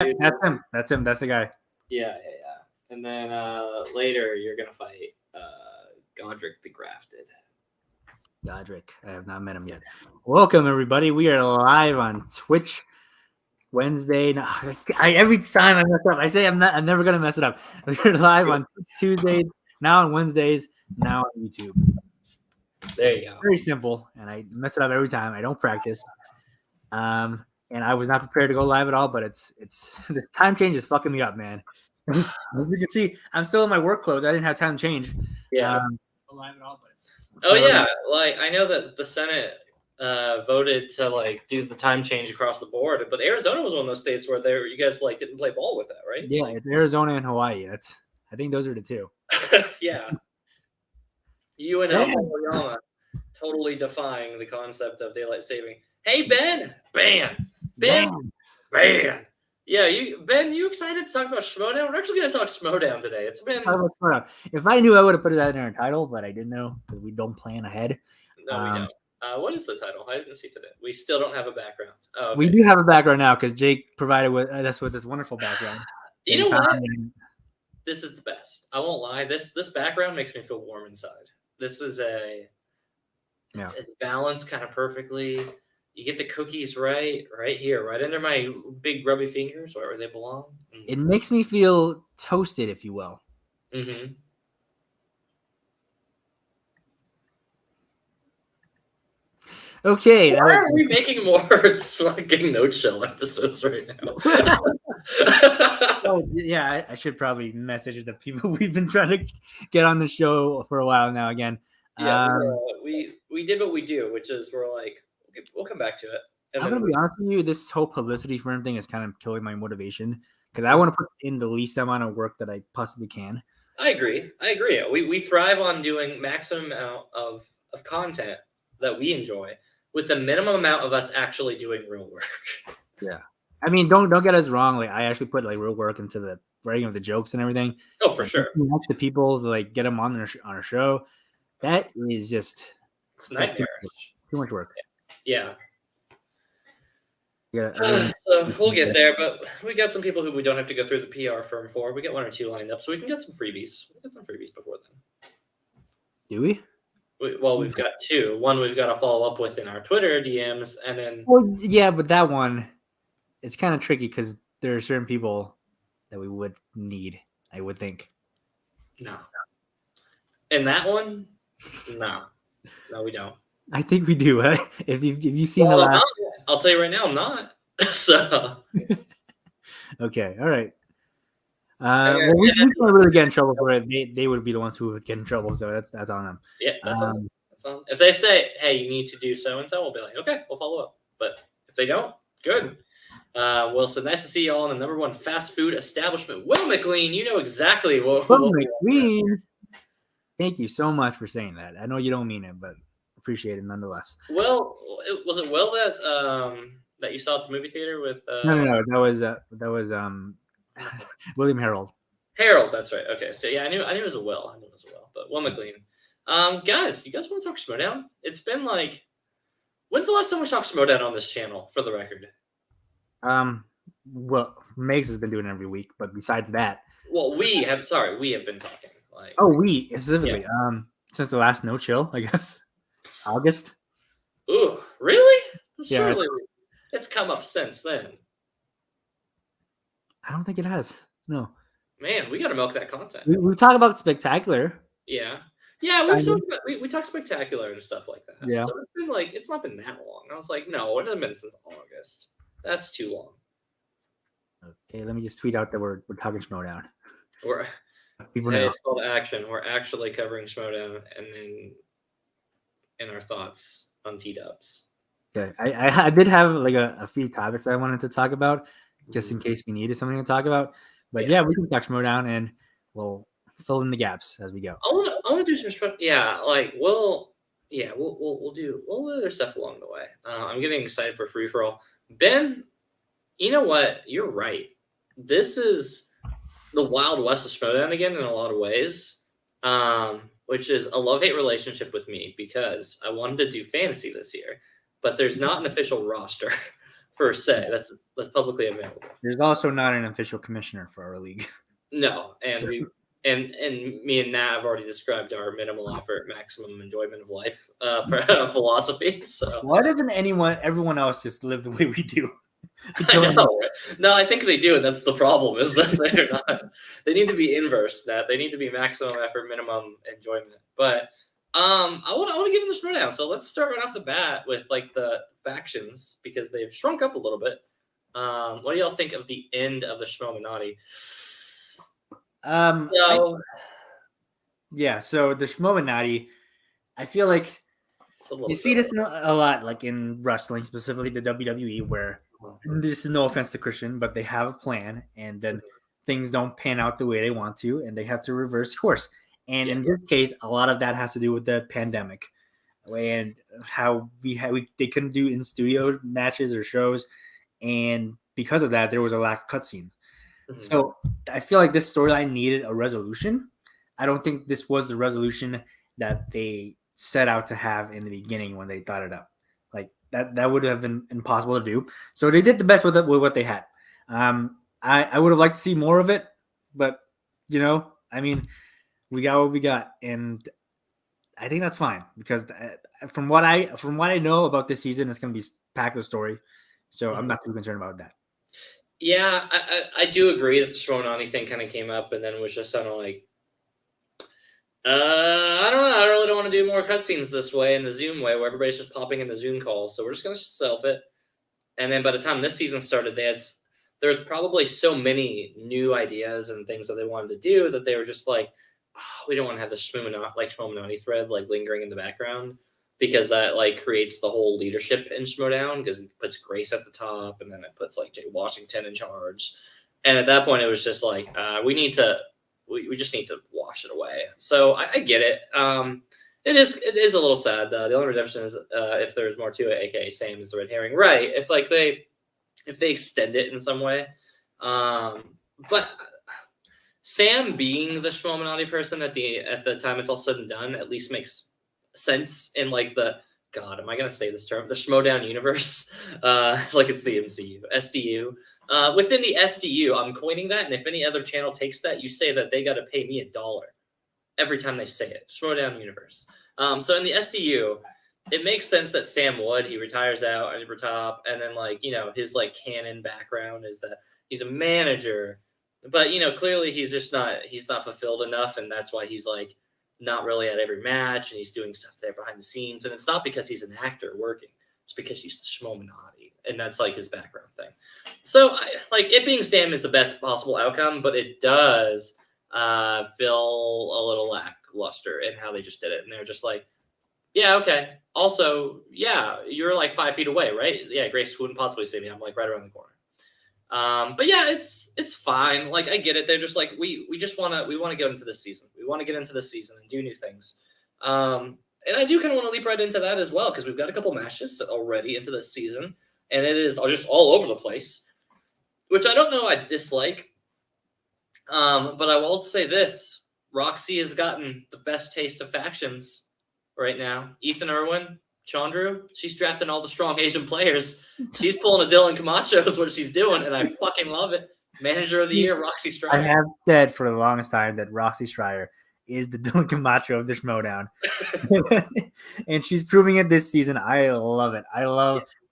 That's him. That's him. That's the guy. Yeah. And then later you're gonna fight Godric the Grafted. Godric. I have not met him yet. Welcome, everybody. We are live on Twitch Wednesday. No, every time I mess up, I say I'm never gonna mess it up. We're live on Tuesdays, now on Wednesdays, now on YouTube. There you go. Very simple, and I mess it up every time. I don't practice. And I was not prepared to go live at all, but it's this time change is fucking me up, man. As you can see, I'm still in my work clothes. I didn't have time to change. Yeah. Live at all, but yeah, like I know that the Senate voted to like do the time change across the board, but Arizona was one of those states where you guys like didn't play ball with that, right? Yeah, it's Arizona and Hawaii. I think those are the two. Yeah. You and Oyama totally defying the concept of daylight saving. Hey Ben, Ben. Yeah, Ben, you excited to talk about Schmodown? We're actually going to talk Schmodown today. It's been. If I knew, I would have put that in our title, but I didn't know because we don't plan ahead. No, we don't. What is the title? I didn't see today. We still don't have a background. Oh, okay. We do have a background now because Jake provided us with this wonderful background. You know what? This is the best. I won't lie. This background makes me feel warm inside. This is it's balanced kind of perfectly. You get the cookies right here, right under my big grubby fingers, wherever they belong. It makes me feel toasted, if you will. Mm-hmm. Okay. Why are we making more fucking no-chill episodes right now? Oh, yeah, I should probably message the people we've been trying to get on the show for a while now again. Yeah, we did what we do, which is we're like, okay, we'll come back to it. And I'm going to be honest with you, this whole publicity for him thing is kind of killing my motivation because I want to put in the least amount of work that I possibly can. I agree. We thrive on doing maximum amount of content that we enjoy with the minimum amount of us actually doing real work. Yeah. I mean, don't get us wrong. Like I actually put like real work into the writing of the jokes and everything. Oh, for sure. To people to like get them on our show. That is just too much work. Yeah. Yeah. So we'll get there, but we got some people who we don't have to go through the PR firm for. We got one or two lined up, so we can get some freebies. We'll get some freebies before then. Do we? We've got two. One we've got to follow up with in our Twitter DMs, and then. Well, yeah, but that one, it's kind of tricky because there are certain people that we would need. I would think. No. And that one, no, we don't. I think we do. Right? If you've seen the last, I'll tell you right now, I'm not. So. Okay. All right. Well, we can't really get in trouble for it. They would be the ones who would get in trouble, so that's on them. Yeah, that's on. If they say, "Hey, you need to do so and so," we'll be like, "Okay, we'll follow up." But if they don't, good. Wilson, nice to see you all in the number one fast food establishment. Will McLean, you know exactly what. Will McLean. Thank you so much for saying that. I know you don't mean it, but appreciate it nonetheless. Well, was it Will that you saw at the movie theater with? No, that was William Harold. Harold, that's right. Okay, so yeah, I knew it was a Will. But Will McLean. Guys, you guys want to talk Schmodown? It's been like, when's the last time we talked Schmodown on this channel? For the record. Well, Megs has been doing it every week, but besides that, well, we have been talking. Like, we specifically, since the last no chill, I guess, August. Ooh, really? Yeah. Surely it's come up since then. I don't think it has. No. Man, we got to milk that content. We talk about Spectacular. Yeah, we talked Spectacular and stuff like that. Yeah. So it's not been that long. I was like, no, it hasn't been since August. That's too long. Okay, let me just tweet out that we're talking Schmodown. It's called action. We're actually covering Schmodown and then in our thoughts on T-dubs. Okay, I did have like a few topics I wanted to talk about just in case we needed something to talk about. But yeah we can talk Schmodown and we'll fill in the gaps as we go. I want to do some we'll do other stuff along the way. I'm getting excited for free for all. Ben, you know what? You're right. This is the Wild West of Schmodown again in a lot of ways, which is a love-hate relationship with me because I wanted to do fantasy this year, but there's not an official roster per se. That's publicly available. There's also not an official commissioner for our league. No, and So- we and me and Nat have already described our minimal effort, maximum enjoyment of life philosophy. So Why doesn't everyone else just live the way we do? I know. No, I think they do, and that's the problem. Is that they're not. They need to be inverse. That they need to be maximum effort, minimum enjoyment. But I want to get in this rundown. So let's start right off the bat with like the factions because they've shrunk up a little bit. What do y'all think of the end of the Schmominati? So the Schmominati, I feel like you see this a lot, like in wrestling, specifically the WWE, where this is no offense to Christian, but they have a plan, and then things don't pan out the way they want to, and they have to reverse course. And in this case, a lot of that has to do with the pandemic and how they couldn't do in studio matches or shows, and because of that, there was a lack of cutscenes. Mm-hmm. So I feel like this storyline needed a resolution. I don't think this was the resolution that they set out to have in the beginning when they thought it up. Like that would have been impossible to do. So they did the best with what they had. I would have liked to see more of it, but we got what we got, and I think that's fine because from what I know about this season, it's going to be packed with story. So I'm not too concerned about that. Yeah, I do agree that the Schmominati thing kind of came up and then was just kind of like, I don't know. I really don't want to do more cutscenes this way in the Zoom way where everybody's just popping in the Zoom call. So we're just going to self it. And then by the time this season started, there was probably so many new ideas and things that they wanted to do that they were just like, oh, we don't want to have the Schmominati thread like lingering in the background because that like creates the whole leadership in Schmodown because it puts Grace at the top and then it puts like Jay Washington in charge. And at that point, it was just like, we just need to wash it away. So I get it. It is a little sad. The only redemption is if there's more to it, aka same as the red herring, right? If they extend it in some way, but Sam being the Schmominati person at the time it's all said and done at least makes sense in like God, am I gonna say this term? The Schmodown universe, like it's the MCU, SDU. Within the SDU, I'm coining that, and if any other channel takes that, you say that they got to pay me $1 every time they say it. Schmodown universe. So in the SDU, it makes sense that Sam Wood, he retires out at the top, and then his like canon background is that he's a manager, but clearly he's not fulfilled enough, and that's why he's like not really at every match, and he's doing stuff there behind the scenes, and it's not because he's an actor working. It's because he's the Schmominati, and that's like his background thing. So, it being Sam is the best possible outcome, but it does feel a little lackluster in how they just did it. And they're just like, yeah, okay. Also, yeah, you're like 5 feet away, right? Yeah, Grace wouldn't possibly see me. I'm like right around the corner. But yeah, it's fine. Like I get it. They're just like we want to get into this season. We want to get into this season and do new things. And I do kind of want to leap right into that as well because we've got a couple matches already into this season, and it is just all over the place, which I don't know I dislike. But I will say this: Roxy has gotten the best taste of factions right now. Ethan Irwin, Chandru, she's drafting all the strong Asian players. She's pulling a Dylan Camacho is what she's doing, and I fucking love it. Manager of the year, Roxy Stryer. I have said for the longest time that Roxy Stryer is the Dylan Camacho of the Schmodown. And she's proving it this season. I love it.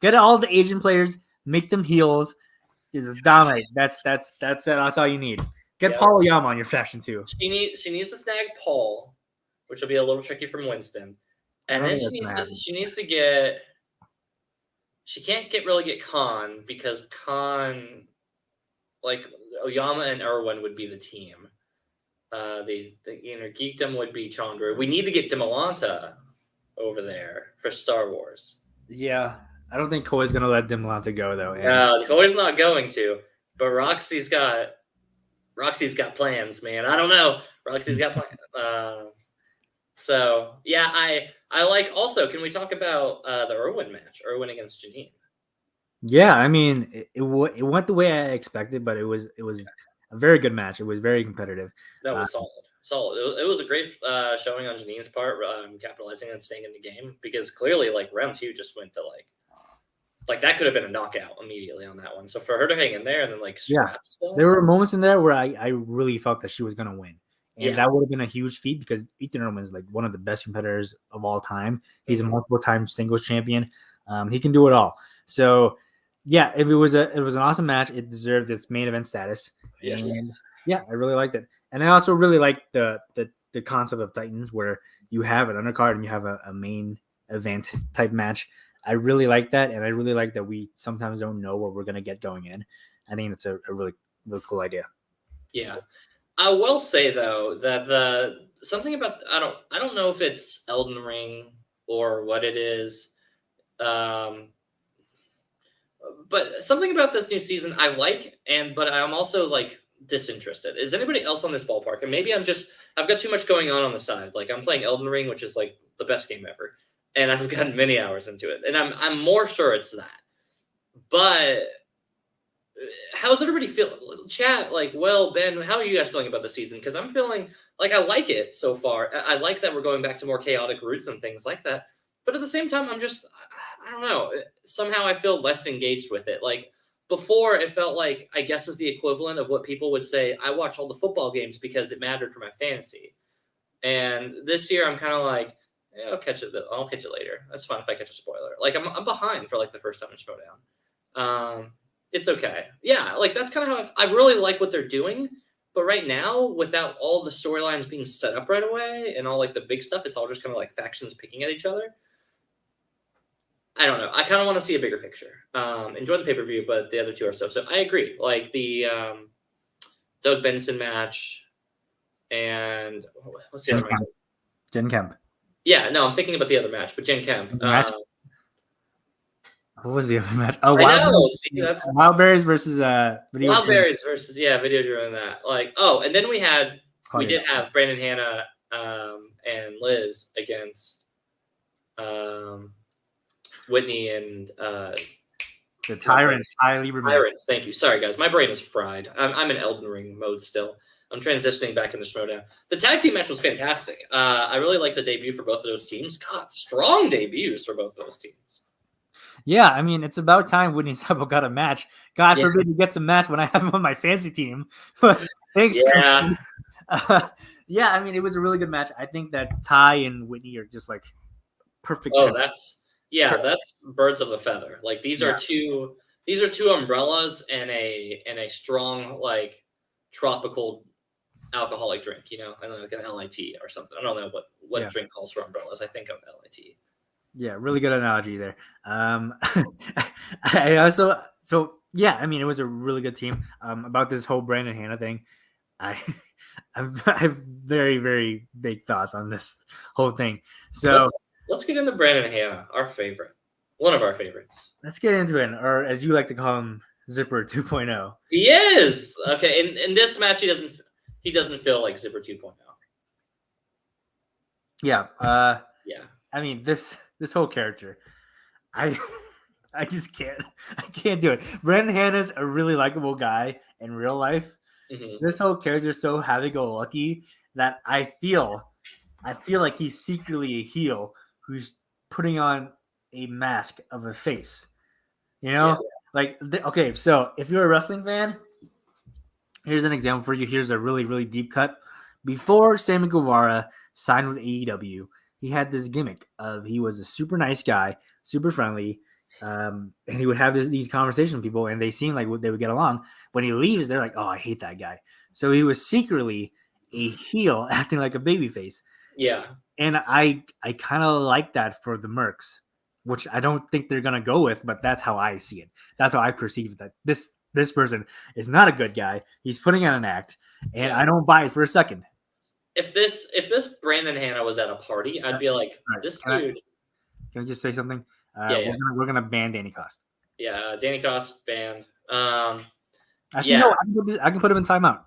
Get all the Asian players, make them heels. Just dominate. That's all you need. Get Paul Oyama on your faction too. She needs to snag Paul, which will be a little tricky from Winston. And then she needs to get. She can't really get Khan because Khan, like Oyama and Irwin would be the team. The inner geekdom would be Chandra. We need to get Demolanta over there for Star Wars. Yeah, I don't think Koi's gonna let Demolanta go though. No, Koi's not going to. But Roxy's got plans, man. I don't know. Roxy's got plans. So yeah, I like. Also, can we talk about the Irwin match? Irwin against Janine. Yeah, I mean, it went the way I expected, but it was a very good match. It was very competitive. That was solid. It was a great showing on Janine's part, capitalizing and staying in the game because clearly, like round 2 just went to like like that could have been a knockout immediately on that one. So for her to hang in there and then like Yeah. scrap still, There were moments in there where I really felt that she was going to win. And yeah, that would have been a huge feat because Ethan Roman is like one of the best competitors of all time. He's a multiple time singles champion. He can do it all. So yeah, it was an awesome match. It deserved its main event status. yes, And yeah, I really liked it. And I also really liked the concept of Titans where you have an undercard and you have a main event type match. I really like that, and I really like that we sometimes don't know what we're gonna get going in. I think it's a really cool idea. yeah. I will say though that the something about I don't know if it's Elden Ring or what it is, um, but something about this new season I like, but I'm also like disinterested. Is anybody else on this ballpark? And maybe I've got too much going on the side. Like I'm playing Elden Ring, which is like the best game ever, and I've gotten many hours into it, and I'm more sure it's that. But how's everybody feeling? Chat, like, well, Ben, how are you guys feeling about the season? Because I'm feeling like I like it so far. I like that we're going back to more chaotic roots and things like that. But at the same time, I don't know. Somehow I feel less engaged with it. Like before, it felt like, I guess, is the equivalent of what people would say, I watch all the football games because it mattered for my fantasy. And this year, I'm kind of like, yeah, I'll catch it later. That's fine if I catch a spoiler. Like I'm behind for like the first time in Showdown. It's okay. Yeah, like that's kind of how I really like what they're doing. But right now, without all the storylines being set up right away and all like the big stuff, it's all just kind of like factions picking at each other. I don't know. I kind of want to see a bigger picture. Enjoy the pay-per-view, but the other two are so. So I agree. Like the Doug Benson match and what's the other match? Jen Kemp. Yeah, no, I'm thinking about the other match, but Jen Kemp. What was the other match? Oh, Wildberries versus Video Wildberries versus Video Drew and that. Like, and then we did have Brandon Hanna and Liz against Whitney and the Tyrants. Tyrants. Thank you. Sorry guys, my brain is fried. I'm in Elden Ring mode still. I'm transitioning back into Schmodown. The tag team match was fantastic. I really like the debut for both of those teams. God, strong debuts for both of those teams. Yeah, I mean, it's about time Whitney Sabo got a match. God forbid he gets a match when I have him on my fantasy team. Thanks. Yeah. Yeah, I mean, it was a really good match. I think that Ty and Whitney are just like perfect. That's birds of a feather. Like these are two umbrellas and a strong like tropical alcoholic drink, you know, I don't know, like an LIT or something. I don't know what drink calls for umbrellas. I think of LIT. Yeah, really good analogy there. I mean, it was a really good team. About this whole Brandon Hanna thing, I have very, very big thoughts on this whole thing. So let's get into Brandon Hanna, one of our favorites. Let's get into it, or as you like to call him, Zipper 2.0. He is okay. In this match, he doesn't feel like Zipper 2.0. Yeah. Yeah. I mean, this whole character, I just can't. I can't do it. Brandon Hanna's a really likable guy in real life. Mm-hmm. This whole character is so happy-go-lucky that I feel like he's secretly a heel who's putting on a mask of a face. You know, okay. So if you're a wrestling fan, here's an example for you. Here's a really, really deep cut. Before Sammy Guevara signed with AEW, he had this gimmick of he was a super nice guy, super friendly, and he would have these conversations with people, and they seemed like they would get along. When he leaves, they're like, "Oh, I hate that guy." So he was secretly a heel, acting like a babyface. Yeah, and I kind of like that for the Mercs, which I don't think they're gonna go with, but that's how I see it. That's how I perceive that this person is not a good guy. He's putting on an act, and I don't buy it for a second. If this Brandon Hanna was at a party, I'd be like, this dude. Can I just say something? We're gonna ban Danny Cost. Yeah, Danny Cost banned. Actually, no, I can put him in timeout.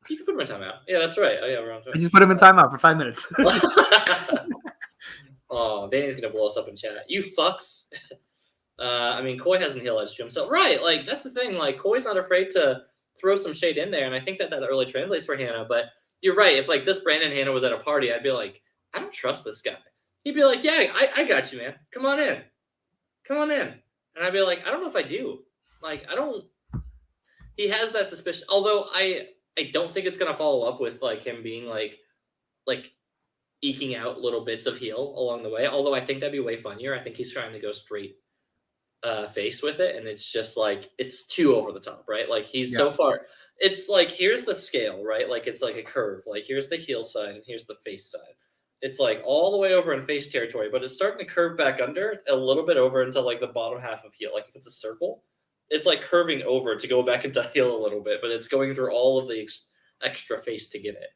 You can put him in timeout. Yeah, that's right. Oh yeah, we're on time. I just put him in timeout for 5 minutes. Oh, Danny's gonna blow us up in chat. You fucks. I mean, Coy hasn't heel edged to himself, right? Like that's the thing. Like Coy's not afraid to throw some shade in there, and I think that really translates for Hanna. But you're right. If like this Brandon Hanna was at a party, I'd be like, I don't trust this guy. He'd be like, yeah, I got you, man. Come on in. And I'd be like, I don't know if I do. Like, I don't. He has that suspicion. Although I don't think it's gonna follow up with like him being like eking out little bits of heel along the way. Although I think that'd be way funnier. I think he's trying to go straight face with it, and it's just like it's too over the top, right? Like he's so far. It's like here's the scale, right? Like it's like a curve. Like here's the heel side and here's the face side. It's like all the way over in face territory, but it's starting to curve back under a little bit over into like the bottom half of heel. Like if it's a circle, it's like curving over to go back into heel a little bit, but it's going through all of the extra face to get it.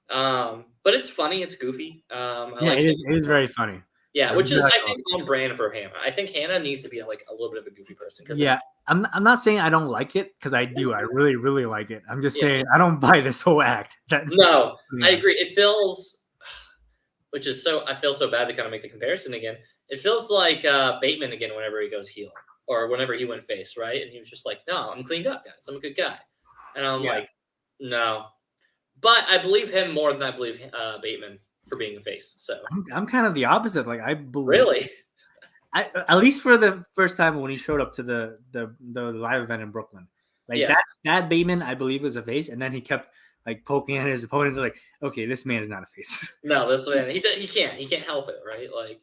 But it's funny, it's goofy. I like it is very funny. yeah, which is I think on brand for Hannah. I think Hannah needs to be like a little bit of a goofy person. Yeah, I'm not saying I don't like it because I do. I really, really like it. I'm just saying I don't buy this whole act. No, I agree. It feels, which is so I feel so bad to kind of make the comparison again. It feels like Bateman again whenever he goes heel or whenever he went face, right? And he was just like, "No, I'm cleaned up, guys. I'm a good guy," and I'm like, "No," but I believe him more than I believe Bateman for being a face. So I'm kind of the opposite. Like I believe really. At least for the first time when he showed up to the live event in Brooklyn, like that Bateman, I believe was a face, and then he kept like poking at his opponents, like, okay, this man is not a face. No, this man, he can't help it, right? Like,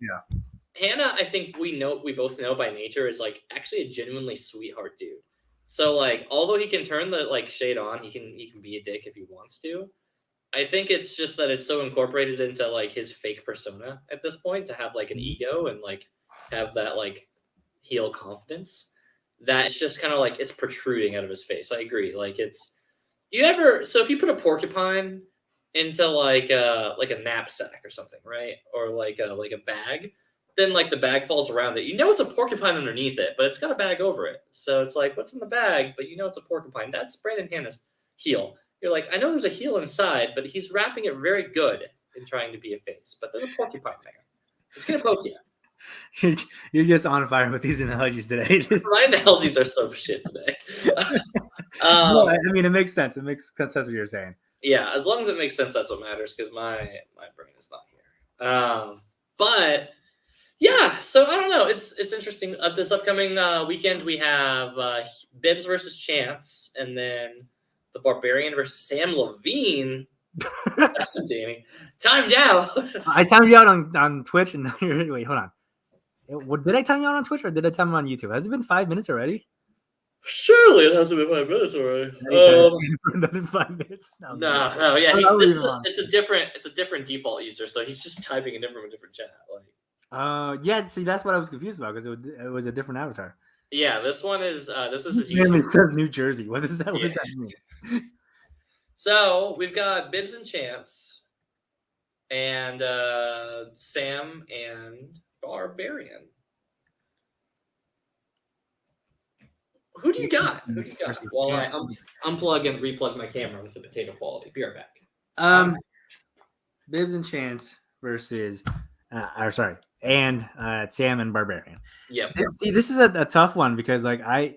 Hannah, I think we both know by nature is like actually a genuinely sweetheart dude. So like, although he can turn the like shade on, he can be a dick if he wants to. I think it's just that it's so incorporated into like his fake persona at this point to have like an ego and like have that like heel confidence that it's just kind of like it's protruding out of his face. I agree. Like it's if you put a porcupine into like a knapsack or something, right? Or like a bag, then like the bag falls around it. You know it's a porcupine underneath it, but it's got a bag over it. So it's like what's in the bag, but you know it's a porcupine. That's Brandon Hannah's heel. You're like, I know there's a heel inside, but he's wrapping it very good in trying to be a face. But there's a porcupine there. It's gonna poke you. You're just on fire with these analogies today. My analogies are so shit today. No, I mean, it makes sense. It makes sense what you're saying. Yeah, as long as it makes sense, that's what matters. Because my brain is not here. But yeah, so I don't know. It's interesting. This upcoming weekend, we have Bibbs versus Chance, and then the Barbarian versus Sam Levine. Danny, timed out. I timed you out on Twitch, and wait, hold on. Did I time you out on Twitch or did I time you on YouTube? Has it been 5 minutes already? Surely it hasn't been 5 minutes already. Another 5 minutes. No, yeah. It's a different default user, so he's just typing it in from a different chat. Like, yeah. See, that's what I was confused about because it was a different avatar. Yeah, this is his YouTube. It says New Jersey. What does that? What does that mean? So we've got Bibbs and Chance, and Sam and Barbarian. Who do you got? While I unplug and replug my camera with the potato quality. Be right back. Bibbs and Chance versus, and Sam and Barbarian. Yep. See, this is a tough one because like I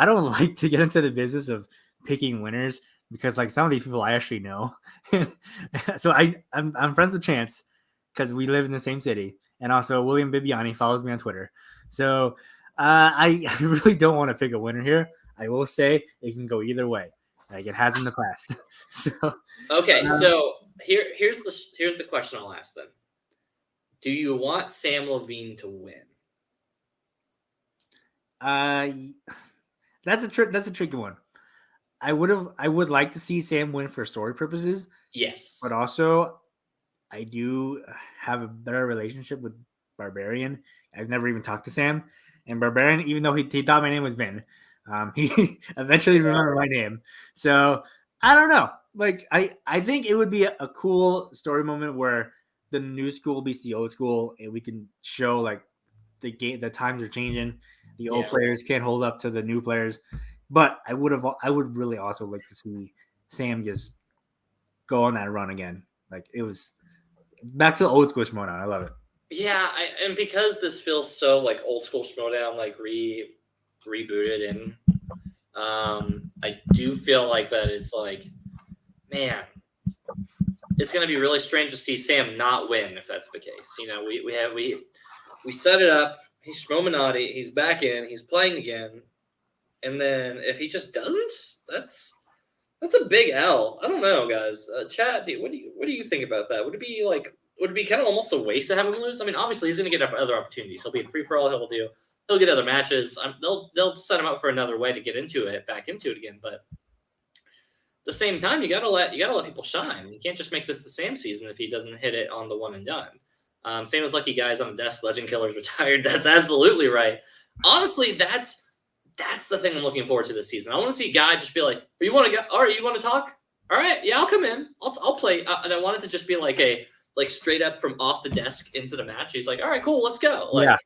don't like to get into the business of picking winners because like some of these people I actually know. So I'm friends with Chance because we live in the same city. And also William Bibiani follows me on Twitter. So I really don't want to pick a winner here. I will say it can go either way, like it has in the past. So okay, so here's the question I'll ask them. Do you want Sam Levine to win? That's a tricky one. I would like to see Sam win for story purposes. Yes. But also I do have a better relationship with Barbarian. I've never even talked to Sam. And Barbarian, even though he thought my name was Vin, he eventually remembered my name. So I don't know. Like I think it would be a cool story moment where the new school beats the old school, and we can show like the times are changing. The old players can't hold up to the new players. But I would really also like to see Sam just go on that run again. Like it was back to the old school Schmodown. I love it. Yeah, and because this feels so like old school Schmodown, like rebooted, and I do feel like that it's like, man, it's gonna be really strange to see Sam not win if that's the case. You know, we set it up he's Schmominati. He's back in. He's playing again. And then if he just doesn't, that's a big L. I don't know, guys. Chat, what do you think about that? Would it be kind of almost a waste to have him lose? I mean, obviously he's going to get other opportunities. He'll be in free for all. He'll get other matches. They'll set him up for another way to get back into it again. But at the same time, you gotta let people shine. You can't just make this the same season if he doesn't hit it on the one and done. Same as Lucky Guys on the desk. Legend Killer's retired. That's absolutely right. Honestly, that's the thing I'm looking forward to this season. I want to see Ghai just be like, "You want to go? All right, you want to talk? All right, yeah, I'll come in. I'll play." And I want it to just be like straight up from off the desk into the match. He's like, "All right, cool, let's go." Yeah,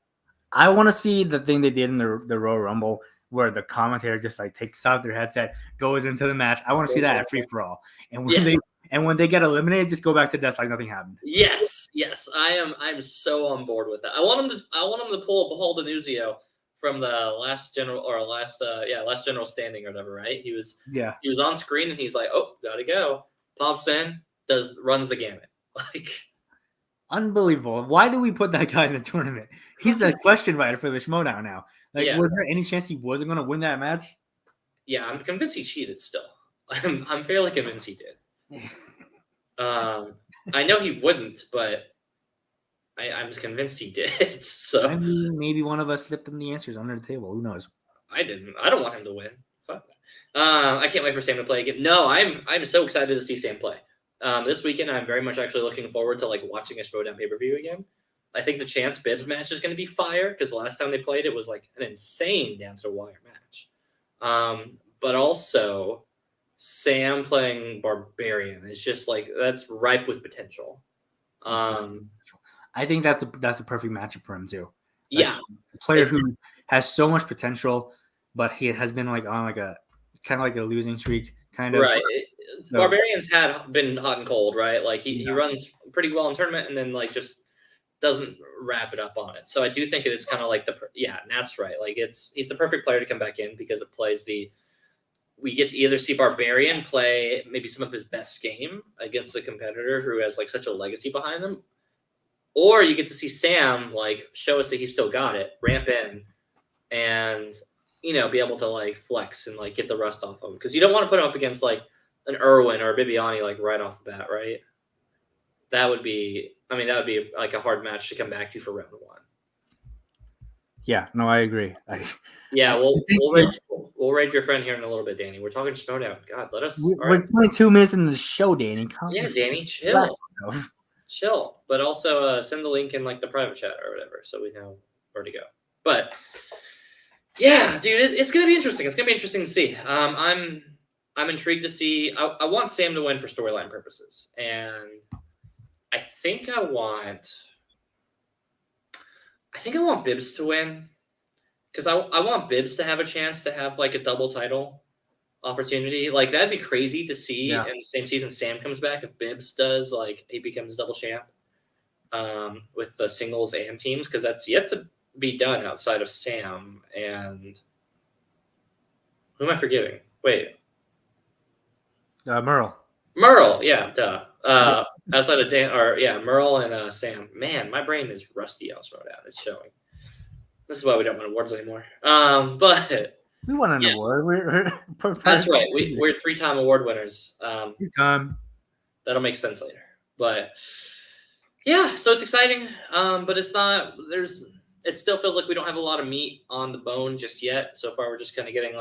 I want to see the thing they did in the Royal Rumble where the commentator just takes off their headset, goes into the match. I want to see that at free for all, and when they get eliminated, just go back to the desk like nothing happened. Yes, I'm so on board with that. I want him to pull a Paul Denuzio from the last general standing or whatever, right? He was on screen and he's like, "Oh, gotta go." Pops in, runs the gamut. Unbelievable. Why do we put that guy in the tournament? He's a question writer for the Schmodown now. Was there any chance he wasn't going to win that match? Yeah, I'm convinced he cheated still. I'm fairly convinced he did. I know he wouldn't, but I'm convinced he did. So I mean, maybe one of us slipped him the answers under the table. Who knows? I didn't. I don't want him to win. I can't wait for Sam to play again. No, I'm so excited to see Sam play. This weekend, I'm very much actually looking forward to watching a Schmodown pay-per-view again. I think the Chance Bibbs match is going to be fire because the last time they played it was an insane down to the wire match. But also Sam playing Barbarian is just that's ripe with potential. I think that's a perfect matchup for him too. Yeah, a player who has so much potential, but he has been on a kind of a losing streak, kind of. Right. Barbarians had been hot and cold, right? He runs pretty well in tournament, and then just doesn't wrap it up on it. So I do think it's kind of Nat's right. He's the perfect player to come back in because it plays we get to either see Barbarian play maybe some of his best game against a competitor who has such a legacy behind him, or you get to see Sam show us that he's still got it, ramp in, and be able to flex and get the rust off him because you don't want to put him up against an Irwin or a Bibiani right off the bat, right? That would be a hard match to come back to for round one. Yeah, no, I agree. We'll raid your friend here in a little bit, Danny. We're talking Schmodown. God, let us. We're 22 minutes into the show, Danny. Danny, chill. But also send the link in the private chat or whatever, so we know where to go. But yeah, dude, it's gonna be interesting. It's gonna be interesting to see. I'm intrigued to see. I want Sam to win for storyline purposes, and I think I want Bibbs to win because I want Bibbs to have a chance to have a double title opportunity. That'd be crazy to see in the same season Sam comes back if Bibbs does he becomes double champ with the singles and teams because that's yet to be done outside of Sam and who am I forgetting? Wait. Merle, yeah, duh. Outside of Merle and Sam. Man, my brain is rusty on Schmodown. It's showing. This is why we don't win awards anymore. But we won an award. That's right. We're 3-time award winners. 3-time. That'll make sense later. But yeah, so it's exciting. But it's not. It still feels like we don't have a lot of meat on the bone just yet. So far, we're just kind of getting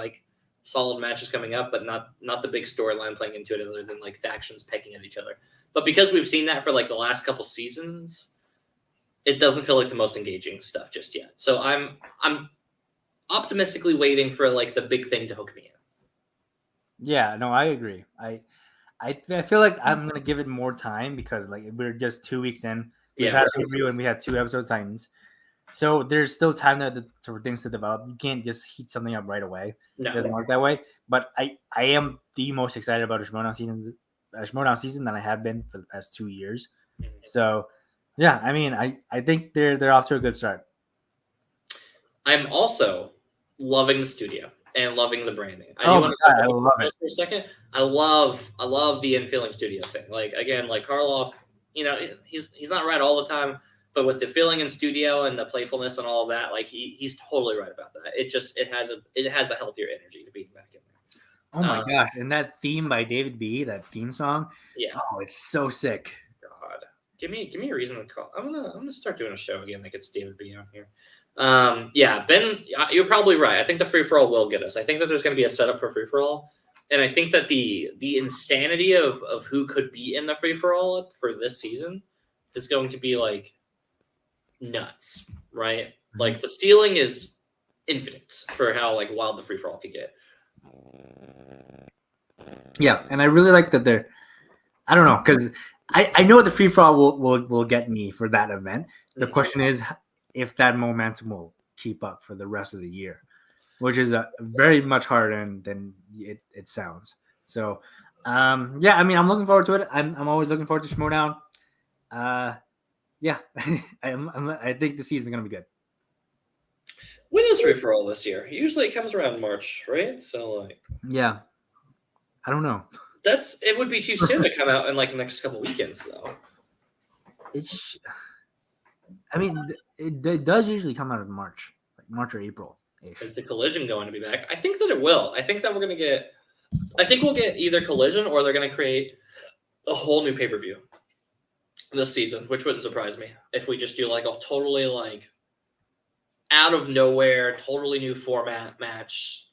solid matches coming up, but not the big storyline playing into it other than factions pecking at each other. But because we've seen that for the last couple seasons, it doesn't feel like the most engaging stuff just yet. So I'm optimistically waiting for the big thing to hook me in. Yeah, no, I agree. I feel like I'm gonna give it more time because we're just 2 weeks in. We've had a review and we had 2 episodes of Titans. So there's still time for things to develop. You can't just heat something up right away. No. It doesn't work that way. But I am the most excited about a Schmodown season than I have been for the past 2 years. Mm-hmm. So yeah, I mean, I think they're off to a good start. I'm also loving the studio and loving the branding. I love it for a second. I love the infilling studio thing. Again, Karloff, he's not right all the time. But with the filling in studio and the playfulness and all of that, like he's totally right about that. It has a healthier energy to be back in there. Oh my gosh! And that theme by David B, that theme song, Yeah. oh, it's so sick. God, give me a reason to call. I'm gonna start doing a show again that gets David B on here. Yeah, Ben, you're probably right. I think the free for all will get us. I think that there's going to be a setup for free for all, and I think that the insanity of who could be in the free for all for this season is going to be like nuts, right? Mm-hmm. Like the ceiling is infinite for how like wild the free for all could get. Yeah, and I really like that they're. I don't know, because I know the free for all will get me for that event. The question is if that momentum will keep up for the rest of the year, which is very much harder than it sounds. So, yeah, I mean, I'm looking forward to it. I'm always looking forward to Schmoedown. Yeah, I think the season's gonna be good. When is free for all this year? Usually it comes around March, right? So like, yeah, I don't know. It would be too soon to come out in like the next couple weekends, though. I mean, it does usually come out in March, like March or April. Is the Collision going to be back? I think that it will. I think that we're going to get. I think we'll get either Collision or they're going to create a whole new pay per view this season, which wouldn't surprise me if we just do like a totally like out of nowhere, totally new format match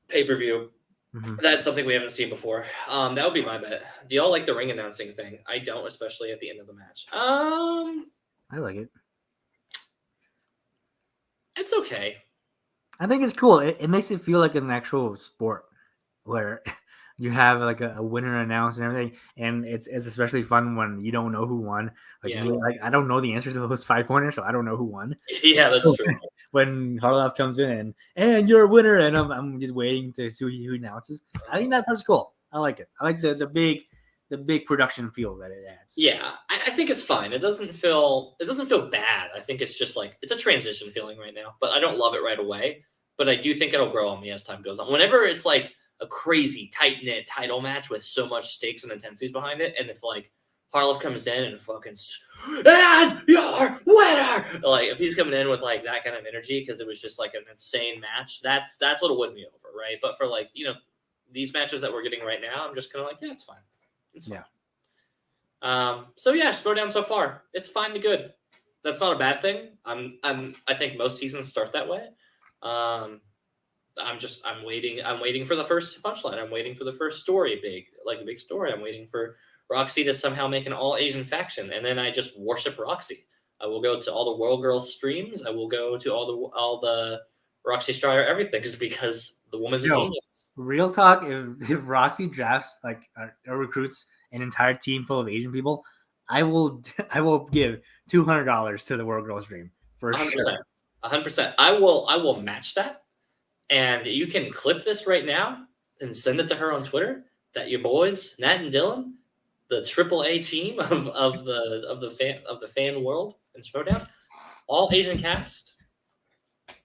pay per view. Mm-hmm. That's something we haven't seen before. That would be my bet. Do y'all like the ring announcing thing? I don't, especially at the end of the match. I like it. It's okay. I think it's cool. It makes it feel like an actual sport where you have like a winner announced and everything, and it's especially fun when you don't know who won. Like, yeah. Like I don't know the answers to those 5-pointers, so I don't know who won. Yeah, that's true. When Harloff comes in and you're a winner, and I'm just waiting to see who announces. I think that part's cool. I like it. I like the big production feel that it adds. Yeah, I think it's fine. It doesn't feel bad. I think it's just like it's a transition feeling right now, but I don't love it right away. But I do think it'll grow on me as time goes on. Whenever it's like a crazy tight-knit title match with so much stakes and intensities behind it, and if like Harloff comes in and fucking and your winner, like if he's coming in with like that kind of energy because it was just like an insane match, that's what'll win me over, right? But for like these matches that we're getting right now, I'm just kind of like, yeah, it's fine. It's fine. Yeah. So yeah, Schmoedown so far, it's fine to good. That's not a bad thing. I think most seasons start that way. I'm waiting for the first punchline. I'm waiting for the first story, the big story. I'm waiting for Roxy to somehow make an all Asian faction, and then I just worship Roxy. I will go to all the World Girls streams. I will go to all the Roxy Strider everything, just because the woman's a genius. Real talk, if Roxy drafts like or recruits an entire team full of Asian people, I will give $200 to the World Girls Dream for 100%. Sure. 100%. I will match that, and you can clip this right now and send it to her on Twitter. That your boys Nat and Dylan, the AAA team of the fan world in Schmoedown, all Asian cast.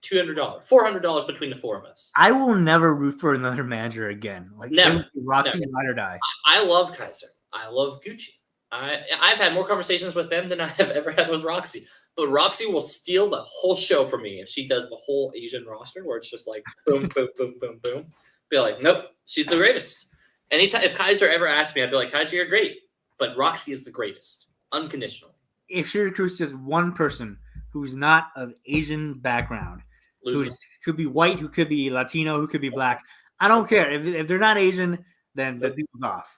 $200, $400 between the four of us. I will never root for another manager again. Like never. Roxy, ride or die. I love Kaiser. I love Gucci. I've had more conversations with them than I have ever had with Roxy. But Roxy will steal the whole show from me if she does the whole Asian roster, where it's just like boom, boom, boom, boom, boom. Be like, nope, she's the greatest. Anytime if Kaiser ever asked me, I'd be like, Kaiser, you're great, but Roxy is the greatest, unconditionally. If she recruits just one person who's not of Asian background, who could be white, who could be Latino, who could be black, I don't care. If they're not Asian, then the deal's off.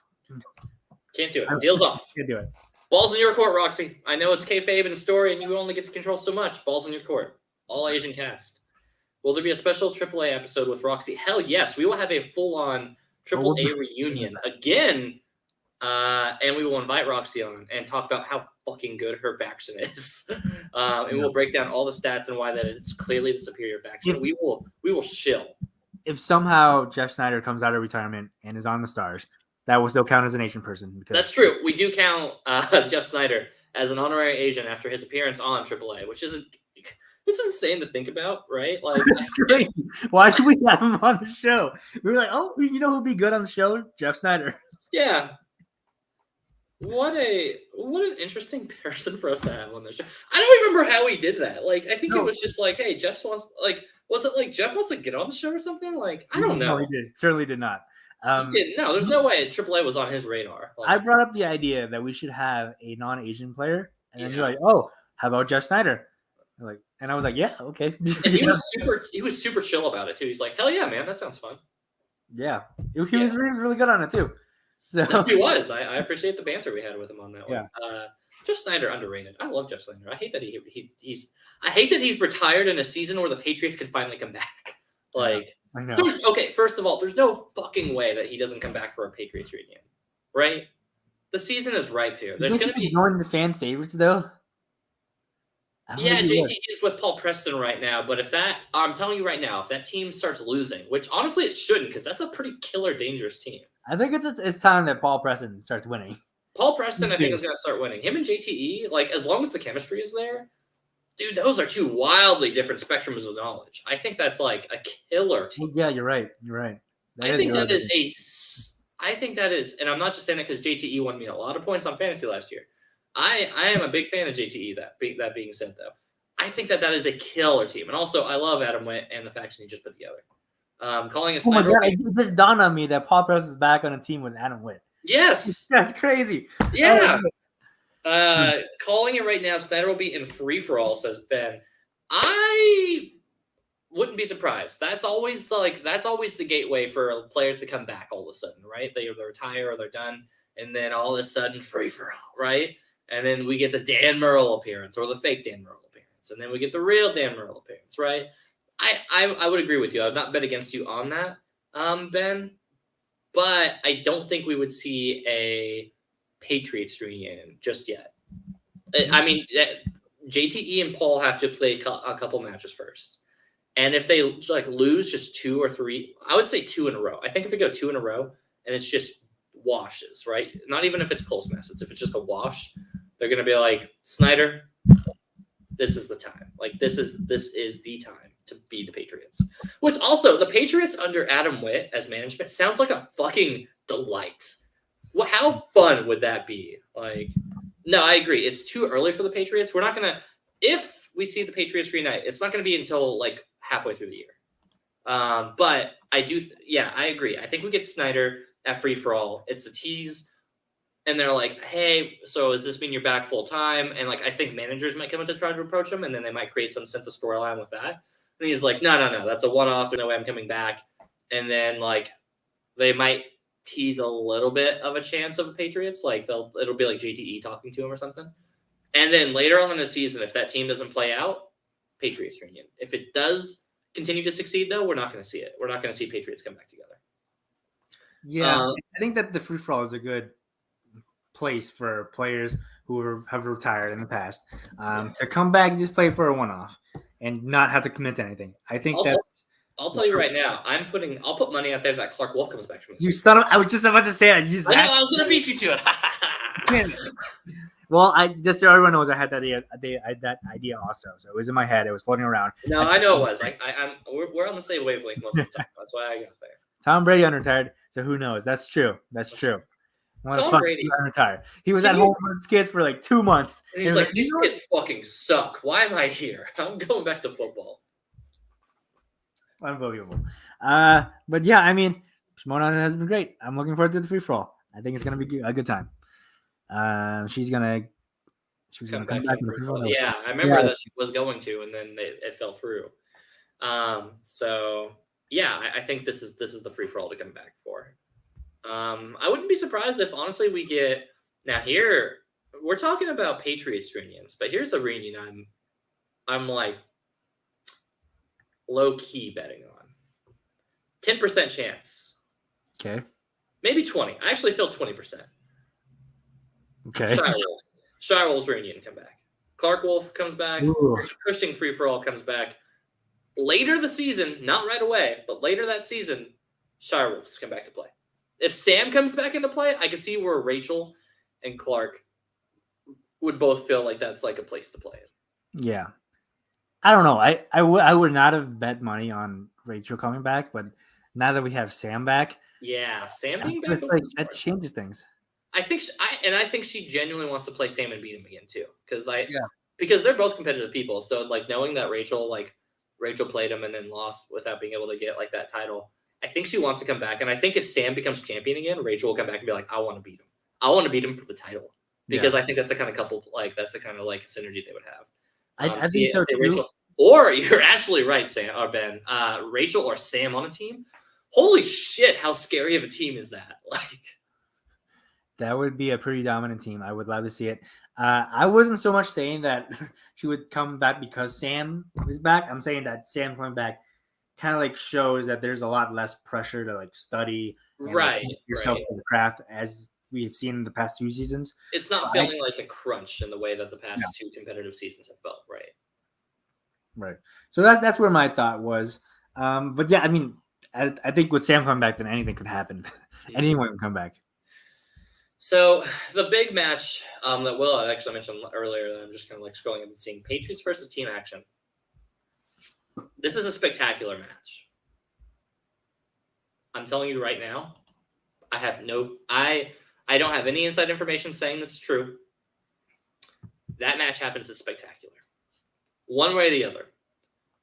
Can't do it. Deal's off. Can't do it. Balls in your court, Roxy. I know it's kayfabe and story, and you only get to control so much. Balls in your court. All Asian cast. Will there be a special AAA episode with Roxy? Hell yes. We will have a full-on AAA reunion again, and we will invite Roxy on and talk about how fucking good her faction is. And we'll break down all the stats and why that is clearly the superior faction. We will shill. If somehow Jeff Snyder comes out of retirement and is on the Stars, that will still count as an Asian person. Because that's true. We do count Jeff Snyder as an honorary Asian after his appearance on AAA, which is it's insane to think about, right? Like, why did we have him on the show? We were like, oh, you know who'd be good on the show? Jeff Snyder. Yeah. What an interesting person for us to have on the show. I don't remember how he did that. Like, I think it was just like, hey, Jeff wants like, was it like Jeff wants to get on the show or something? Like, I don't know. No, he did. Certainly did not. He didn't. No, there's no way AAA was on his radar. I brought up the idea that we should have a non-Asian player, and then you're Yeah. like, "Oh, how about Jeff Snyder?" Like, and I was like, "Yeah, okay." And he was super chill about it too. He's like, hell yeah, man, that sounds fun. Yeah, he was really good on it too. So He was. I appreciate the banter we had with him on that Yeah. one. Jeff Snyder underrated. I love Jeff Snyder. I hate that he's retired in a season where the Patriots can finally come back. Like, I know. Okay, first of all, there's no fucking way that he doesn't come back for a Patriots reunion, right? The season is ripe here. There's going to be one of the fan favorites though. Yeah, JT is with Paul Preston right now, but I'm telling you right now, if that team starts losing, which honestly it shouldn't, because that's a pretty killer, dangerous team. I think it's time that Paul Preston starts winning. Paul Preston, I think, is going to start winning. Him and JTE, like, as long as the chemistry is there, dude, those are two wildly different spectrums of knowledge. I think that's like a killer team. Yeah, you're right. I think that is, and I'm not just saying that because JTE won me a lot of points on fantasy last year. I am a big fan of JTE. That being said, though, I think that is a killer team, and also I love Adam Witt and the faction he just put together. Calling a Snyder. Oh my God, it just dawned on me that Paul Preston is back on a team with Adam Witt. Yes, that's crazy. Yeah. Calling it right now, Snyder will be in free for all, says Ben. I wouldn't be surprised. That's always the gateway for players to come back all of a sudden, right? They either retire or they're done, and then all of a sudden free for all, right? And then we get the Dan Murrell appearance or the fake Dan Murrell appearance, and then we get the real Dan Murrell appearance, right? I would agree with you. I've not bet against you on that, Ben, but I don't think we would see a Patriots reunion just yet. I mean, JTE and Paul have to play a couple matches first. And if they lose just 2 or 3, I would say 2 in a row. I think if we go 2 in a row and it's just washes, right? Not even if it's close matches. If it's just a wash, they're going to be like, Snyder, this is the time. Like, this is the time to be the Patriots. Which also, the Patriots under Adam Witt as management sounds like a fucking delight. Well, how fun would that be? Like, no, I agree. It's too early for the Patriots. We're not going to – if we see the Patriots reunite, it's not going to be until, halfway through the year. But I do I agree. I think we get Snyder at free-for-all. It's a tease. And they're like, hey, so does this mean you're back full-time? And, I think managers might come in to try to approach him, and then they might create some sense of storyline with that. And he's like, no, that's a one-off. There's no way I'm coming back. And then, they might – tease a little bit of a chance of the Patriots. It'll be like JTE talking to him or something. And then later on in the season, if that team doesn't play out, Patriots reunion. If it does continue to succeed, though, we're not going to see it. We're not going to see Patriots come back together. Yeah, I think that the free for all is a good place for players who have retired in the past to come back and just play for a one-off and not have to commit to anything. I think I'll tell you right now, I'll put money out there that Clark Wolf comes back from this. You son of! I was just about to say it. I was gonna beat you to it. Well, just so everyone knows, I had that idea also. So it was in my head. It was floating around. No, I know it was. We're on the same wavelength most of the time. That's why I got there. Tom Brady unretired. So who knows? That's true. Tom Brady unretired. He was at home with his kids for 2 months. And he's like, these kids fucking suck. Why am I here? I'm going back to football. Unbelievable. But yeah, I mean, Shimona has been great. I'm looking forward to the free for all. I think it's gonna be a good time. She was gonna come back in the free for all. Yeah, I remember that she was going to, and then it fell through. So yeah, I think this is the free for all to come back for. I wouldn't be surprised if honestly we get now here. We're talking about Patriots reunions, but here's the reunion I'm low-key betting on. 10% chance. Okay. Maybe 20. I actually feel 20%. Okay. Shire Wolves reunion come back. Clark Wolf comes back. Cushing free-for-all comes back. Later the season, not right away, but later that season, Shire Wolves come back to play. If Sam comes back into play, I can see where Rachel and Clark would both feel like that's a place to play it. Yeah. I don't know. I would not have bet money on Rachel coming back, but now that we have Sam back, Sam being back, that changes things. I think I think she genuinely wants to play Sam and beat him again too, because Yeah. because they're both competitive people. So like knowing that Rachel played him and then lost without being able to get like that title, I think she wants to come back. And I think if Sam becomes champion again, Rachel will come back and be like, I want to beat him. I want to beat him for the title, because I think that's the kind of couple that's the kind of like synergy they would have. I think so too. Rachel, or you're absolutely right, Sam or Ben. Rachel or Sam on a team. Holy shit! How scary of a team is that? Like, that would be a pretty dominant team. I would love to see it. I wasn't so much saying that she would come back because Sam is back. I'm saying that Sam coming back kind of like shows that there's a lot less pressure to like study and right, like, yourself right. to the craft, as we've seen in the past 2 seasons. It's not feeling like a crunch in the way that the past 2 competitive seasons have felt. Right. Right. So that's where my thought was. But yeah, I mean, I think with Sam coming back, then anything could happen. Anyone can come back. So the big match that Will had actually mentioned earlier, that I'm just kind of like scrolling and seeing, Patriots versus Team Action. This is a spectacular match. I'm telling you right now, I don't have any inside information saying this is true. That match happens, it's spectacular. One way or the other.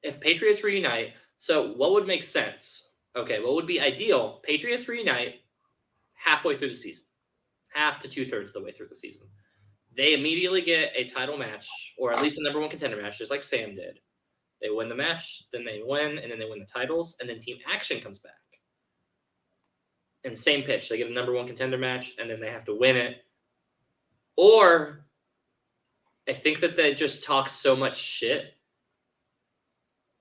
If Patriots reunite, so what would make sense? Okay, what would be ideal? Patriots reunite halfway through the season. Half to 2/3 of the way through the season. They immediately get a title match, or at least a number 1 contender match, just like Sam did. They win the match, then they win, and then they win the titles, and then Team Action comes back. And same pitch. They get a number 1 contender match, and then they have to win it. Or I think that they just talk so much shit.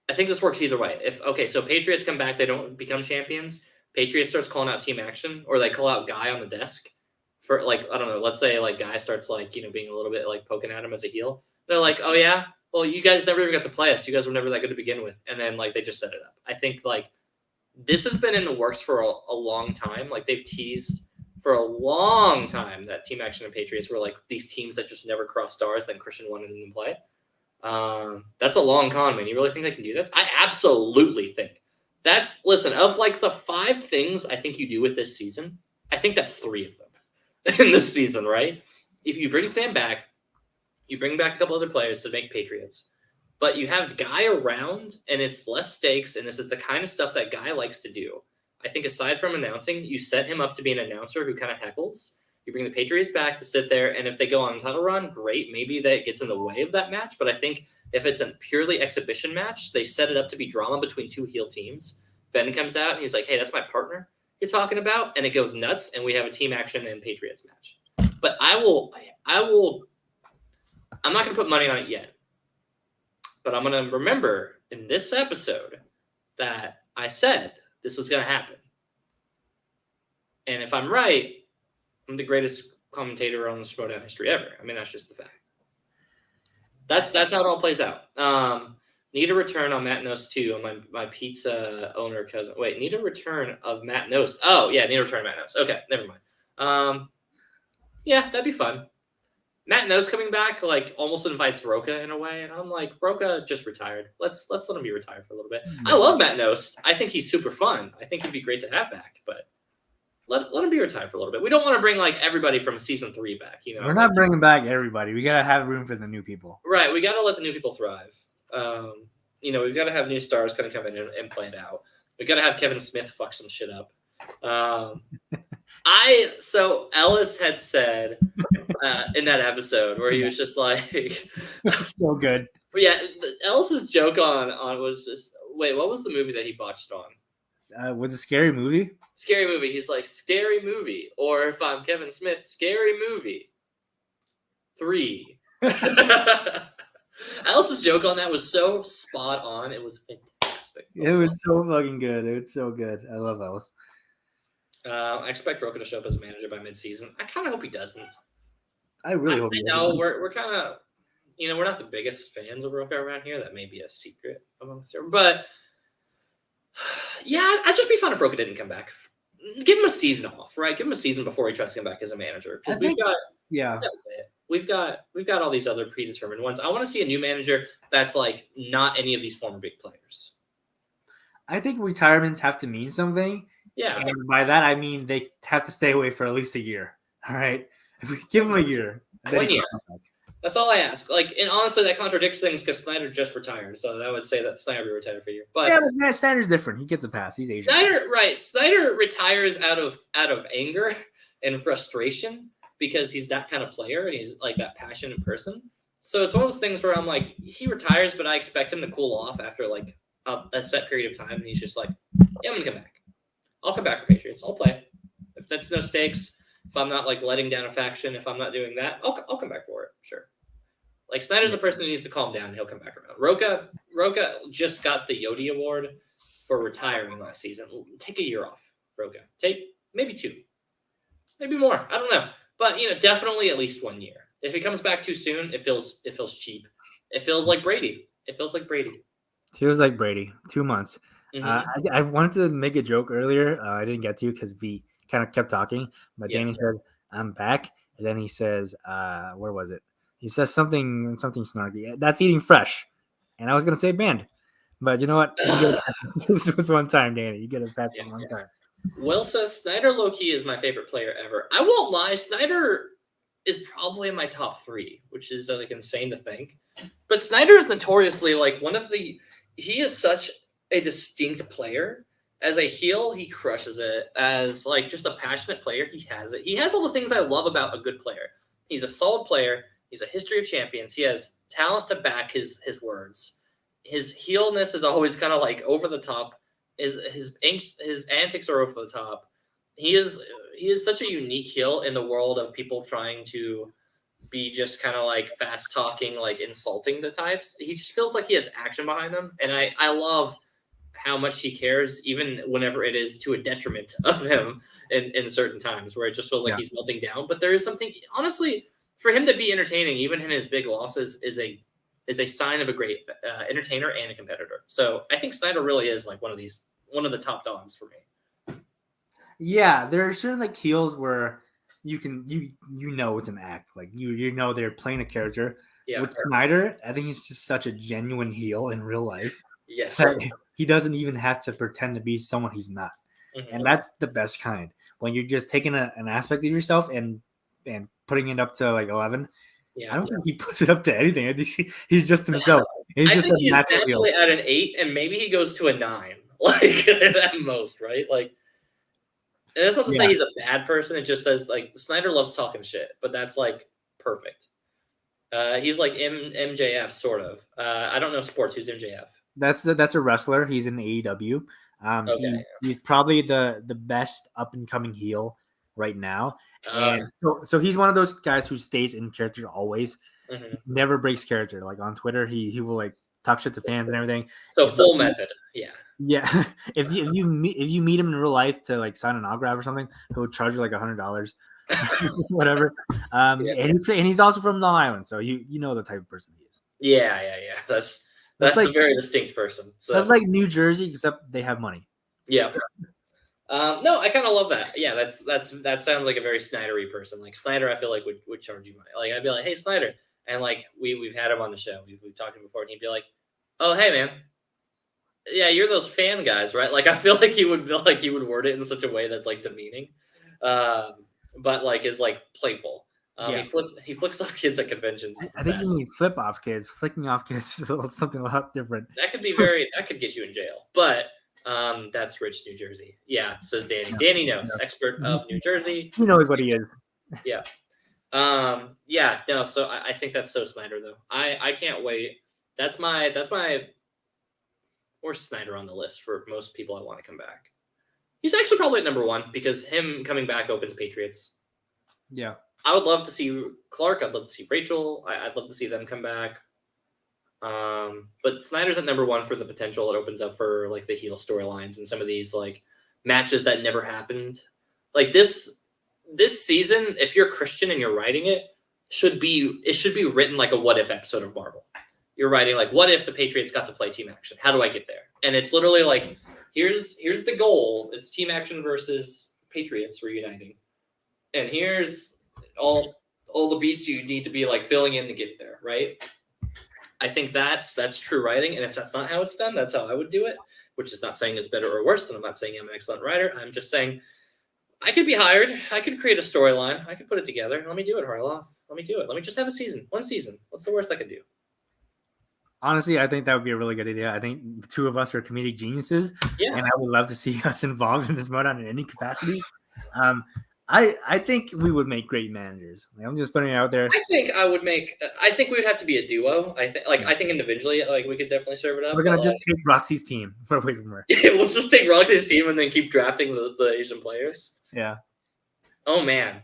I think this works either way. So Patriots come back, they don't become champions. Patriots starts calling out Team Action, or they call out Ghai on the desk for like, I don't know, let's say like Ghai starts like, being a little bit like poking at him as a heel. They're like, oh yeah, well, you guys never even got to play us. You guys were never that good to begin with. And then like they just set it up. I think like this has been in the works for a long time. Like they've teased for a long time that Team Action and Patriots were like these teams that just never crossed stars. Then Christian won and didn't play. That's a long con, man. You really think they can do that? I absolutely think listen, of like the 5 things I think you do with this season, I think that's 3 of them in this season, right? If you bring Sam back, you bring back a couple other players to make Patriots, but you have Ghai around and it's less stakes. And this is the kind of stuff that Ghai likes to do. I think aside from announcing, you set him up to be an announcer who kind of heckles. You bring the Patriots back to sit there, and if they go on a title run, great. Maybe that gets in the way of that match. But I think if it's a purely exhibition match, they set it up to be drama between 2 heel teams. Ben comes out, and he's like, hey, that's my partner you're talking about. And it goes nuts, and we have a Team Action and Patriots match. But I'm not going to put money on it yet. But I'm going to remember in this episode that I said this was going to happen. And if I'm right, I'm the greatest commentator on the Schmodown history ever. I mean, that's just the fact. That's how it all plays out. Need a return on Matt Nost too, on my pizza owner cousin. Wait, need a return of Matt Nost. Oh, yeah, need a return of Matt Nost. Okay, never mind. Yeah, that'd be fun. Matt Nost coming back, like, almost invites Roca in a way, and I'm like, Roca just retired. Let's let him be retired for a little bit. I love Matt Nost. I think he's super fun. I think he'd be great to have back, but let him be retired for a little bit. We don't want to bring like everybody from season 3 back. We're not bringing back everybody. We gotta have room for the new people. Right. We gotta let the new people thrive. We've got to have new stars kind of come in and play it out. We got to have Kevin Smith fuck some shit up. So Ellis had said in that episode where he was just like, so good. Yeah, Ellis's joke on was just, wait, what was the movie that he botched on? Was it Scary Movie? Scary Movie. He's like, scary movie. Or if I'm Kevin Smith, scary movie. 3. Alice's joke on that was so spot on. It was fantastic. It was so fucking good. It was so good. I love Alice. I expect Roca to show up as a manager by mid-season. I kind of hope he doesn't. I really hope he doesn't. No, we're kind of, we're not the biggest fans of Roca around here. That may be a secret amongst everyone. But yeah, I'd just be fine if Roca didn't come back. Give him a season off, right? Give him a season before he tries to come back as a manager. Because we've got all these other predetermined ones. I want to see a new manager that's like not any of these former big players. I think retirements have to mean something. Yeah. And by that, I mean they have to stay away for at least a year. All right. Give him a year. I bet 1 he year. comes back. That's all I ask. Like, and honestly, that contradicts things because Snyder just retired, so that would say that Snyder retired for a year. But Yeah, but Matt Snyder's different. He gets a pass. He's Asian. Snyder retires out of anger and frustration because he's that kind of player and he's like that passionate person. So it's one of those things where I'm like, he retires, but I expect him to cool off after like a set period of time, and he's just like, yeah, I'm gonna come back. I'll come back for Patriots. I'll play. If that's no stakes, if I'm not like letting down a faction, if I'm not doing that, I'll come back for it. Sure. Like Snyder's a person who needs to calm down, and he'll come back around. Roca just got the Yodi Award for retiring last season. Take a year off, Roca. Take maybe 2, maybe more. I don't know, but definitely at least 1 year. If he comes back too soon, it feels cheap. It feels like Brady. Feels like Brady. 2 months. Mm-hmm. I wanted to make a joke earlier. I didn't get to because we kind of kept talking. But Danny says, "I'm back," and then he says, "Where was it?" He says something snarky. That's eating fresh, and I was gonna say banned, but you know what? This was one time, Danny. You get a pass one time. Will says Snyder low-key is my favorite player ever. I won't lie, Snyder is probably in my top 3, which is like insane to think. But Snyder is notoriously like he is such a distinct player. As a heel, he crushes it. As like just a passionate player, he has it. He has all the things I love about a good player. He's a solid player. He's a history of champions. He has talent to back his words. His heelness is always kind of like over the top. His antics are over the top. He is such a unique heel in the world of people trying to be just kind of like fast talking, like insulting the types. He just feels like he has action behind him, and I love how much he cares, even whenever it is to a detriment of him in certain times where it just feels like he's melting down. But there is something, honestly, for him to be entertaining, even in his big losses, is a sign of a great entertainer and a competitor. So I think Snyder really is like one of the top dogs for me. Yeah, there are certain like heels where you know it's an act. Like you know they're playing a character. Yeah. With Snyder, I think he's just such a genuine heel in real life. Yes. He doesn't even have to pretend to be someone he's not. Mm-hmm. And that's the best kind. When you're just taking an aspect of yourself and putting it up to like 11. Yeah. I don't think he puts it up to anything. I think he's just himself. He's just think he's natural actually at an 8, and maybe he goes to a 9, like at most, right? Like, and that's not to say he's a bad person. It just says like Snyder loves talking shit, but that's like perfect. He's like MJF sort of. I don't know sports. Who's MJF? That's a wrestler. He's in AEW. He's probably the best up and coming heel right now. And so he's one of those guys who stays in character always. Mm-hmm. Never breaks character. Like on Twitter, he will like talk shit to fans and everything. So full method, yeah. Yeah, if you meet him in real life to like sign an autograph or something, he'll charge you like $100, whatever. And he's also from Long Island, so you know the type of person he is. Yeah. That's like, a very distinct person. So that's like New Jersey, except they have money. Yeah. No, I kind of love that. Yeah, that sounds like a very Snydery person. Like Snyder, I feel like would charge you money. Like I'd be like, hey Snyder, and like we've had him on the show. We've talked to him before, and he'd be like, oh hey man. Yeah, you're those fan guys, right? Like, I feel like he would word it in such a way that's like demeaning, but like is like playful. He flicks off kids at conventions. I think you mean flip off kids. Flicking off kids is something a lot different. That could get you in jail, but that's rich New Jersey. Yeah, says Danny. Yeah. Danny knows, expert of New Jersey. He knows what he is. Yeah. No. So I think that's so Snyder though. I can't wait. That's my. Or Snyder on the list for most people I want to come back. He's actually probably at number 1 because him coming back opens Patriots. Yeah. I would love to see Clark. I'd love to see Rachel. I'd love to see them come back. But Snyder's at number 1 for the potential it opens up for like the heel storylines and some of these like matches that never happened. Like this season, if you're Christian and you're writing it should be written like a what if episode of Marvel. You're writing like, what if the Patriots got to play team action? How do I get there? And it's literally like, here's the goal. It's team action versus Patriots reuniting. And here's all the beats you need to be like filling in to get there, right? I think that's true writing. And if that's not how it's done, that's how I would do it, which is not saying it's better or worse. And I'm not saying I'm an excellent writer. I'm just saying I could be hired. I could create a storyline. I could put it together. Let me do it, Harloff. Let me do it. Let me just have a season. One season. What's the worst I could do? Honestly, I think that would be a really good idea. I think the two of us are comedic geniuses, Yeah. and I would love to see us involved in this mode in any capacity. Um, I think we would make great managers. I'm just putting it out there. I think I would make. I think we would have to be a duo. I think individually, like we could definitely serve it up. We're gonna but, just like, take Roxy's team for away from her. we'll just take Roxy's team and then keep drafting the Asian players. Yeah. Oh man,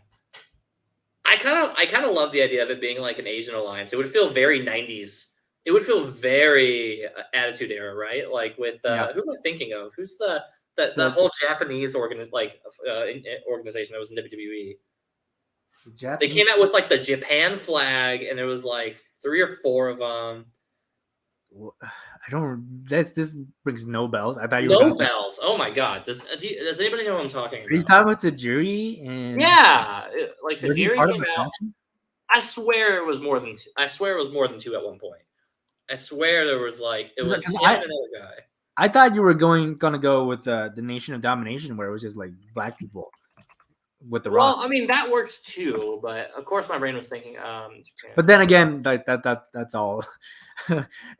I kind of love the idea of it being like an Asian alliance. It would feel very '90s. It would feel very Attitude Era, right? Like with Yeah. who am I thinking of? Who's the whole Japanese organization that was in WWE? They came out with like the Japan flag, and there was like 3 or 4 of them. I don't. This rings no bells. I thought you were No gonna. bells. Oh my god. Does anybody know what I'm talking Are you about? talking about Tajiri and? Yeah, like the Was he Jerry part of came the out. faction? I swear it was more than 2. I swear it was more than 2 at one point. I swear there was like it was him and another guy. I thought you were gonna go with the Nation of Domination, where it was just like black people with the Well, Rock. I mean that works too, but of course my brain was thinking. But then again, that's all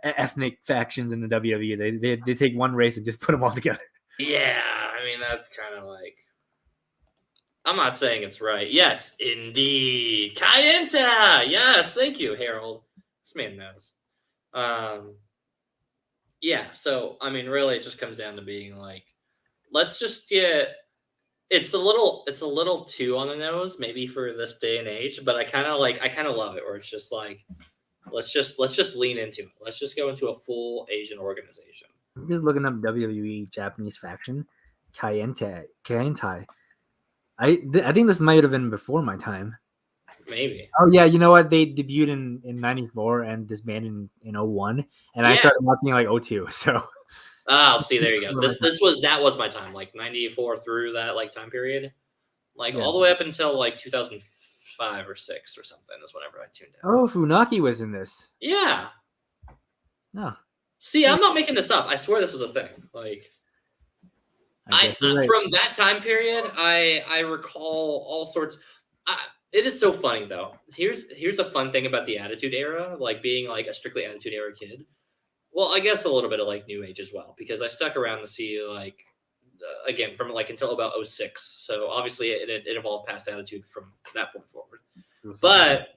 ethnic factions in the WWE. They take one race and just put them all together. Yeah, I mean that's kind of like. I'm not saying it's right. Yes, indeed. Kayenta! Yes, thank you, Harold. This man knows. Yeah, so I mean really it just comes down to being like let's just get it's a little too on the nose maybe for this day and age, but I kind of love it where it's just like let's just lean into it. Let's just go into a full Asian organization. I'm just looking up WWE Japanese faction, Kayentai. I think this might have been before my time. Maybe. Oh yeah, you know what? They debuted in '94 and disbanded in 01, and I started watching like 02. So. Oh, see, there you go. That was my time, like 94 through that like time period, like all the way up until like 2005 or 6 or something is whenever I tuned out. Oh, Funaki was in this. Yeah. No. See, I'm not making this up. I swear this was a thing. Like, from that time period, I recall all sorts. It is so funny though. Here's a fun thing about the Attitude Era, like being like a strictly Attitude Era kid. Well, I guess a little bit of like New Age as well, because I stuck around to see like again from like until about 06. So obviously it evolved past Attitude from that point forward. But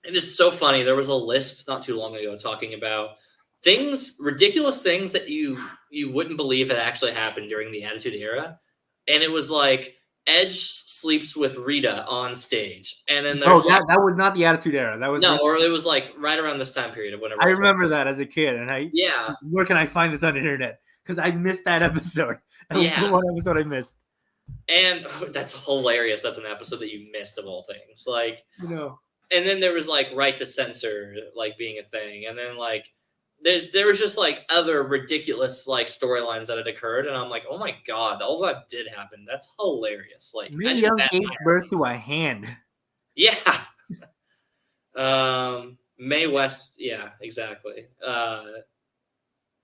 it is so funny. There was a list not too long ago talking about ridiculous things that you wouldn't believe had actually happened during the Attitude Era, and it was like Edge sleeps with Rita on stage, and then there's that was not the Attitude Era. That was or it was like right around this time period of whenever. I remember that as a kid, and where can I find this on the internet? Because I missed that episode. That was the one episode I missed. And that's hilarious. That's an episode that you missed of all things, like And then there was like right to censor like being a thing, and then like. There was just like other ridiculous like storylines that had occurred, and I'm like, oh my god, all that did happen. That's hilarious. Like, Really young gave birth to a hand. Yeah. Mae West, yeah, exactly.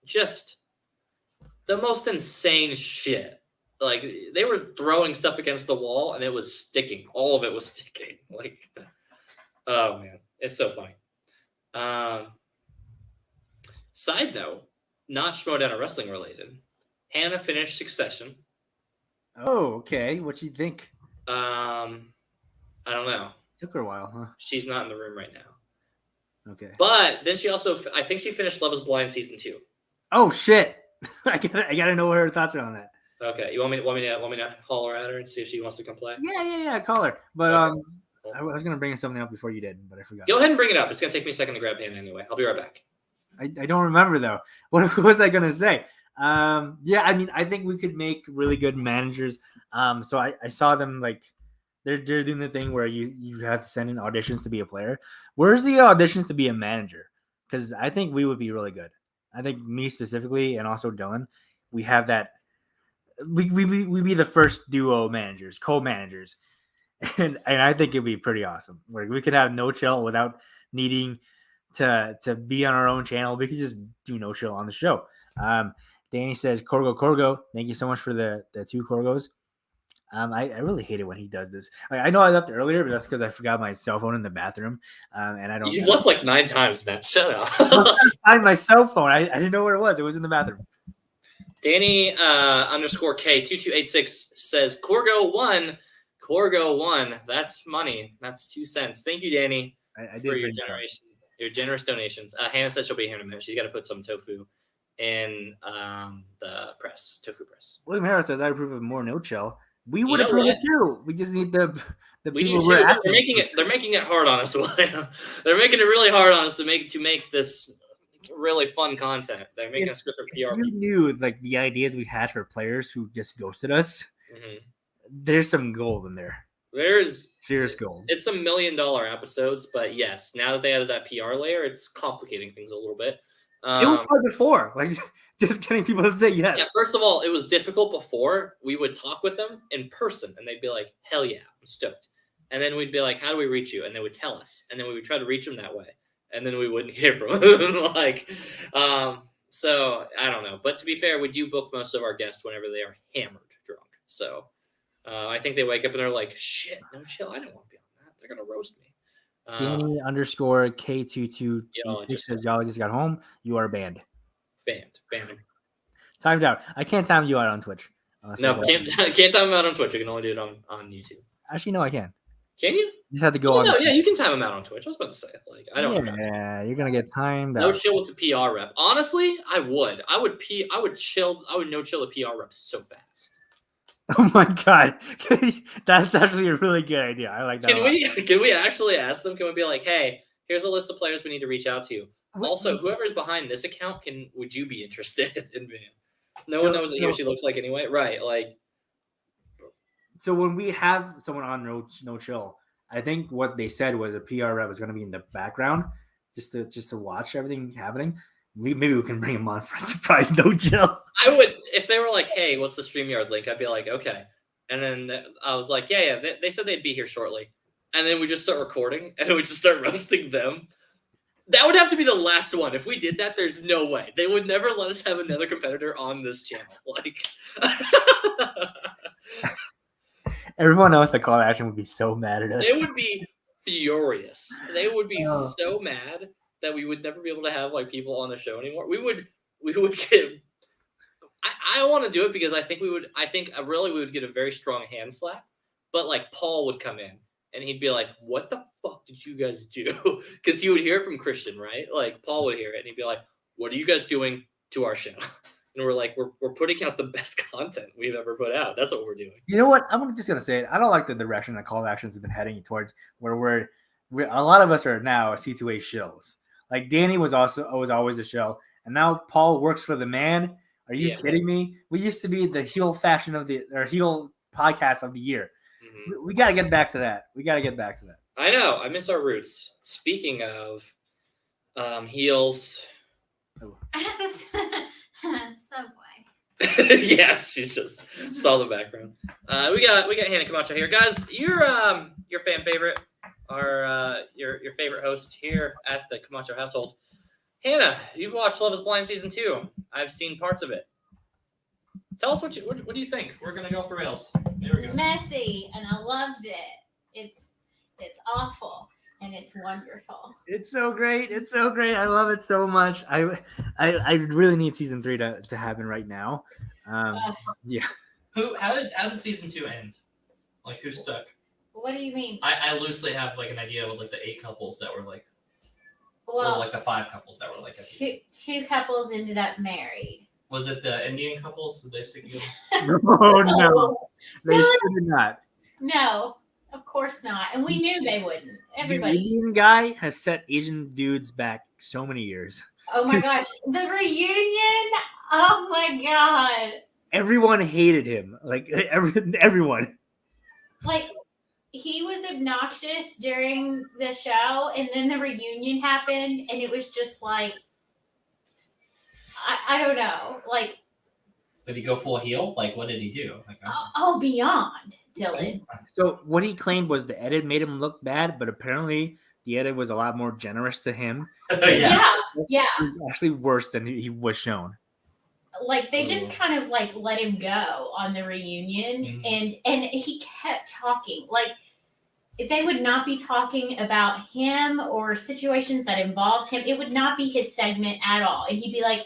Just the most insane shit. Like they were throwing stuff against the wall, and it was sticking. All of it was sticking. Like, oh man, it's so funny. Side note, not Schmodown Wrestling related. Hannah finished Succession. Oh, okay. What you think? I don't know. Took her a while, huh? She's not in the room right now. Okay. But then I think she finished Love Is Blind season 2. Oh shit! I gotta know what her thoughts are on that. Okay, you want me to holler at her and see if she wants to come play? Yeah. Call her. But okay. I was gonna bring something up before you did, but I forgot. Go ahead and bring it up. It's gonna take me a second to grab Hannah anyway. I'll be right back. I don't remember though. What was I gonna say? Yeah, I mean, I think we could make really good managers. So I saw them like they're doing the thing where you have to send in auditions to be a player. Where's the auditions to be a manager? Because I think we would be really good. I think me specifically, and also Dylan, we have that. We be the first duo managers, co-managers, and I think it'd be pretty awesome. Like we could have No Chill without needing to be on our own channel. We could just do No Chill on the show. Danny says Corgo, thank you so much for the 2 Corgos. I really hate it when he does this. I know I left earlier, but that's because I forgot my cell phone in the bathroom, and I don't. You've left like 9 times now. Shut up. Find my cell phone. I didn't know where it was. It was in the bathroom. Danny _K 2286 says Corgo won. That's money. That's 2 cents. Thank you, Danny, I for did your bring it up. your generous donations. Hannah said she'll be here in a minute. She's got to put some tofu in the press, tofu press. William Harris says I approve of more no chill. We would know approve what? it too. We just need the We people do who are too, but asking. they're making it hard on us. They're making it really hard on us to make this really fun content. They're making us good for PR. You knew like the ideas we had for players who just ghosted us. Mm-hmm. There's some gold in there. There's serious gold. It's $1 million episodes, but yes, now that they added that PR layer, it's complicating things a little bit. It was hard before, like just getting people to say yes. Yeah, first of all, it was difficult before. We would talk with them in person, and they'd be like, "Hell yeah, I'm stoked." And then we'd be like, "How do we reach you?" And they would tell us, and then we would try to reach them that way, and then we wouldn't hear from them. So I don't know. But to be fair, we do book most of our guests whenever they are hammered drunk. So I think they wake up and they're like, "Shit, no chill. I don't want to be on that. They're gonna roast me." Danny _K22 says y'all just got home. You are banned. Banned. Timed out. I can't time you out on Twitch. No, can't time them out on Twitch. You can only do it on YouTube. Actually, no, I can. Can you? You just have to go on. No, yeah, you can time them out on Twitch. I was about to say, like, I don't know. Yeah, you're gonna get timed out. No chill with the PR rep. Honestly, I would no chill the PR rep so fast. Oh my god, that's actually a really good idea. I like that. Can we actually ask them? Can we be like, hey, here's a list of players we need to reach out to. Also, whoever's behind this account, would you be interested in being? No one knows what he or she looks like anyway, right? Like, so when we have someone on no chill, I think what they said was a PR rep was going to be in the background, just to watch everything happening. Maybe we can bring him on for a surprise no chill. I would, if they were like, "Hey, what's the StreamYard link?" I'd be like, "Okay," and then I was like, "Yeah." They said they'd be here shortly, and then we just start recording, and then we just start roasting them. That would have to be the last one. If we did that, there's no way they would never let us have another competitor on this channel. Like, everyone else at Call Action would be so mad at us. They would be furious. They would be so mad that we would never be able to have like people on the show anymore. We would get. I want to do it because I think we would get a very strong hand slap. But like Paul would come in and he'd be like, "What the fuck did you guys do?" Because he would hear it from Christian, right? Like Paul would hear it and he'd be like, "What are you guys doing to our show?" And we're like, we're putting out the best content we've ever put out. That's what we're doing. You know what? I'm just gonna say it. I don't like the direction that Call Actions have been heading towards, where we're a lot of us are now C2A shills. Like Danny was always a shill, and now Paul works for the man. Are you kidding me? We used to be the heel heel podcast of the year. Mm-hmm. We got to get back to that. I know. I miss our roots. Speaking of heels. Oh. Subway. Yeah, she just saw the background. We got Hannah Camacho here, guys. Your fan favorite, your favorite host here at the Camacho household. Hannah, you've watched Love Is Blind season 2. I've seen parts of it. Tell us what do you think? We're gonna go off the rails. It's messy, and I loved it. It's awful, and it's wonderful. It's so great. I love it so much. I really need season 3 to happen right now. Yeah. How did season 2 end? Like who stuck? What do you mean? I loosely have like an idea with like the 8 couples that were like. Well, like the 5 couples that were like. Two couples ended up married. Was it the Indian couples? Did they stick together? No. They should not. No, of course not. And we knew they wouldn't. Everybody. The Indian guy has set Asian dudes back so many years. Oh my gosh. The reunion. Oh my God. Everyone hated him. Like everyone. Like he was obnoxious during the show, and then the reunion happened, and it was just like, I don't know. Like, did he go full heel? Like, what did he do? Like, beyond, Dylan. So what he claimed was the edit made him look bad, but apparently the edit was a lot more generous to him. Yeah. Actually worse than he was shown. like they just Ooh. kind of like let him go on the reunion, and he kept talking. Like they would not be talking about him or situations that involved him. It would not be his segment at all, and he'd be like,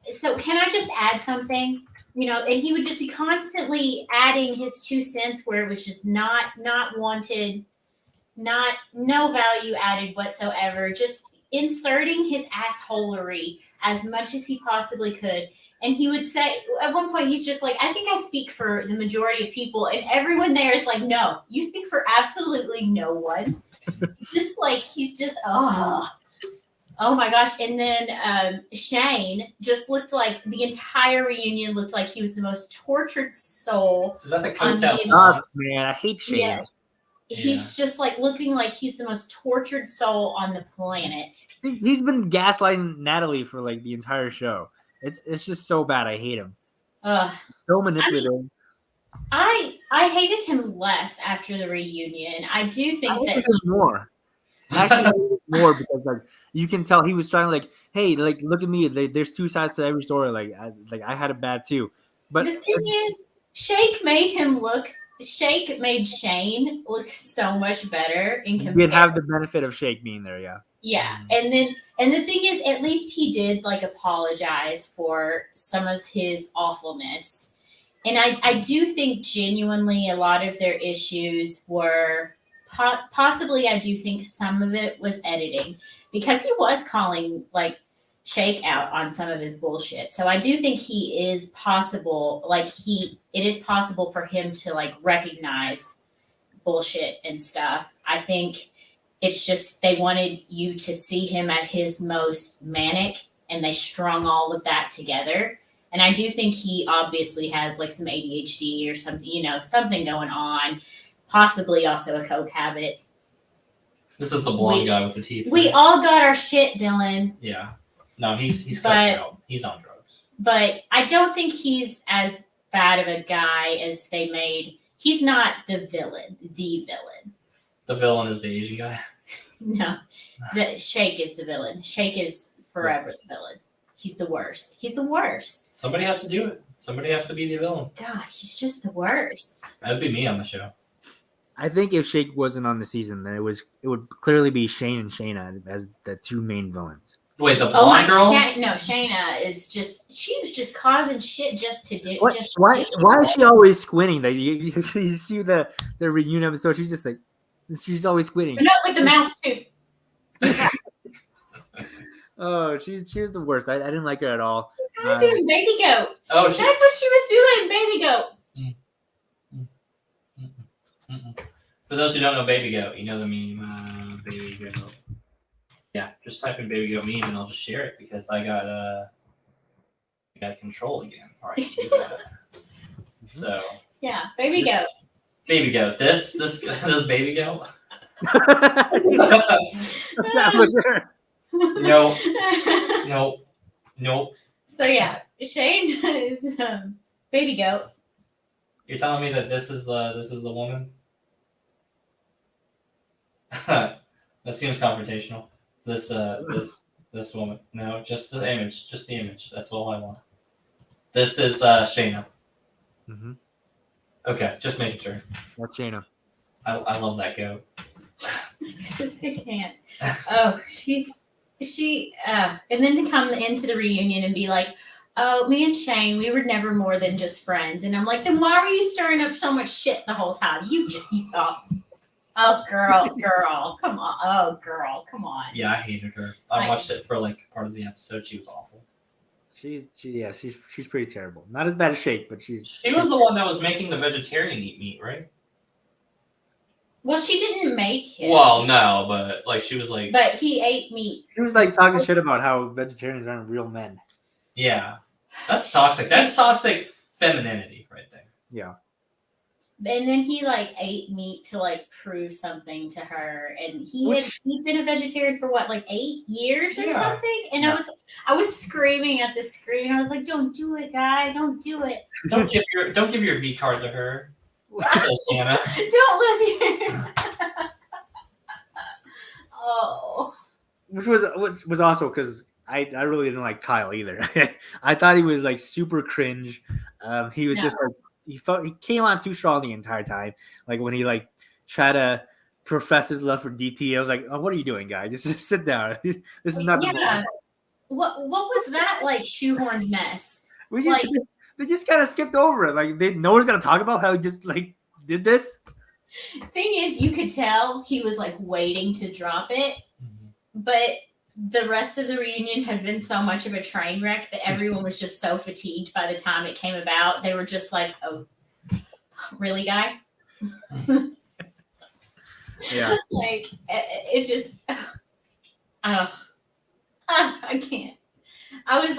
"So can I just add something?" And he would just be constantly adding his 2 cents where it was just not wanted, not no value added whatsoever, just inserting his assholery as much as he possibly could. And he would say at one point, he's just like, I think I speak for the majority of people. And everyone there is like, no, you speak for absolutely no one. Just like, he's just, oh my gosh. And then Shane just looked like the entire reunion looked like he was the most tortured soul. Is that the on coked the out entire- blonde? Sucks, man. I hate Shane. Yes. He's just like looking like he's the most tortured soul on the planet. He's been gaslighting Natalie for like the entire show. It's just so bad. I hate him. So manipulative. I hated him less after the reunion. I do think I that hated him more. I actually hated him more because like you can tell he was trying to like, hey, like look at me. There's two sides to every story. Like I had it bad too. But the thing is, Shake made Shane look so much better in he comparison. did have the benefit of Shake being there, yeah. Yeah, and the thing is, at least he did like apologize for some of his awfulness, and I do think genuinely a lot of their issues were possibly. I do think some of it was editing because he was calling like Shake out on some of his bullshit. So I do think he is possible. Like it is possible for him to like recognize bullshit and stuff. I think. It's just they wanted you to see him at his most manic, and they strung all of that together. And I do think he obviously has like some ADHD or something, something going on, possibly also a coke habit. This is the blonde guy with the teeth. We all got our shit, Dylan. Yeah. No, he's coked out. He's on drugs. But I don't think he's as bad of a guy as they made. He's not the villain. The villain. The villain is the Asian guy. No, the Shake is the villain. Shake is forever the villain. He's the worst. He's the worst. Somebody has to do it. Somebody has to be the villain. God, he's just the worst. That'd be me on the show. I think if Shake wasn't on the season, then it would clearly be Shane and Shayna as the two main villains. Wait, the blonde girl? Shayna is she was just causing shit just to do. Why is she always squinting? Like you see the reunion episode, she's just like she's always squinting. But not with the mouth too. Oh, she was the worst. I didn't like her at all. She's kind of doing baby goat. Oh, that's what she was doing, baby goat. For those who don't know baby goat, you know the meme, baby goat. Yeah, just type in baby goat meme and I'll just share it because I got control again. All right, do that. So yeah, baby goat. Baby goat. This baby goat. That was her. Nope. So yeah, Shane is baby goat. You're telling me that this is the woman? That seems confrontational. This woman. No, just the image. Just the image. That's all I want. This is Shayna. Mm-hmm. Okay, just making sure. That's Shayna. I love that goat. Just I can't. Oh, and then to come into the reunion and be like, oh, me and Shane, we were never more than just friends. And I'm like, then why were you stirring up so much shit the whole time? Girl, come on. Oh, girl, come on. Yeah, I hated her. I watched it for like part of the episode. She was awful. She's pretty terrible. Not as bad as Shake, but she was the one that was making the vegetarian eat meat, right? Well, she didn't make him. Well, no, but like she was like. But he ate meat. She was like talking shit about how vegetarians aren't real men. Yeah, that's toxic. That's toxic femininity right there. Yeah. And then he like ate meat to like prove something to her, and he'd been a vegetarian for what, like 8 years or something. And I was screaming at the screen. I was like, "Don't do it, guy! Don't do it! Don't give your V card to her." Says Hannah. Don't lose your. Oh. Which was also because I really didn't like Kyle either. I thought he was like super cringe. He was just like he came on too strong the entire time. Like when he like tried to profess his love for DT, I was like, oh, what are you doing, guy? Just sit down. This is not the moment. What was that like shoehorned mess? They just kind of skipped over it. Like no one's gonna talk about how he just like did this. Thing is, you could tell he was like waiting to drop it, but the rest of the reunion had been so much of a train wreck that everyone was just so fatigued by the time it came about. They were just like, "Oh, really, Guy?" Yeah. Like it just. I can't. I was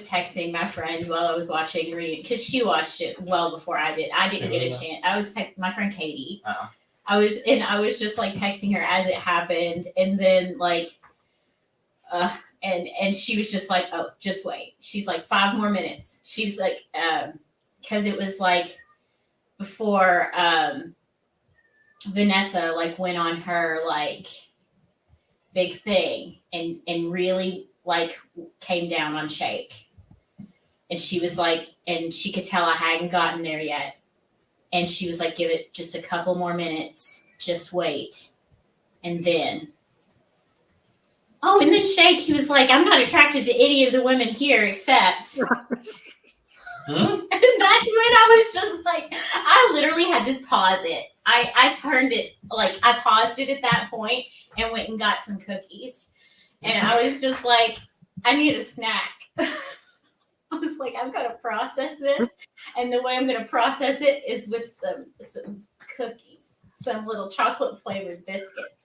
texting my friend while I was watching reunion because she watched it well before I did. I didn't get a chance. I was my friend Katie. Oh. I was just like texting her as it happened, and then like, and she was just like, oh, just wait. She's like 5 more minutes. She's like, because it was like before Vanessa like went on her like big thing and really like came down on Shake, and she was like, and she could tell I hadn't gotten there yet, and she was like, give it just a couple more minutes, just wait. And then Shake, he was like, I'm not attracted to any of the women here except and that's when I was just like, I literally had to pause it. I turned it, like I paused it at that point and went and got some cookies. And I was just like, I need a snack. I was like, I'm going to process this. And the way I'm going to process it is with some cookies, some little chocolate flavored biscuits.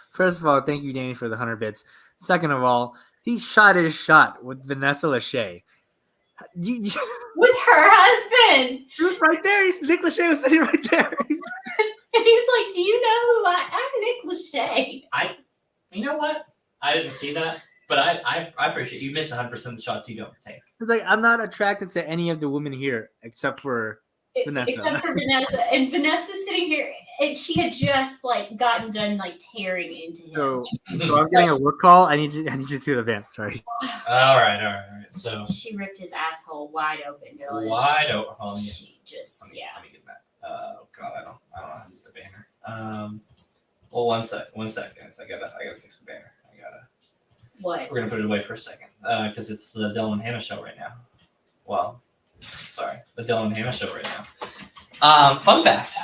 First of all, thank you, Danny, for the 100 bits. Second of all, he shot his shot with Vanessa Lachey. With her husband. He was right there. Nick Lachey was sitting right there. And he's like, do you know who I'm Nick Lachey. You know what? I didn't see that, but I appreciate you miss 100% of the shots you don't take. It's like, I'm not attracted to any of the women here except for Vanessa. Except for Vanessa. And Vanessa's sitting here, and she had just like gotten done like tearing into him. So I'm getting a work call. I need you to do the vamp. Sorry. All right. So she ripped his asshole wide open, Dylan. Wide open. Let me get that. Oh God, I don't know how to do the banner. Well, one sec, guys. I gotta fix the banner. What? We're gonna put it away for a second because it's the Dylan and Hannah show right now. Well, sorry, the Dylan and Hannah show right now. Fun fact: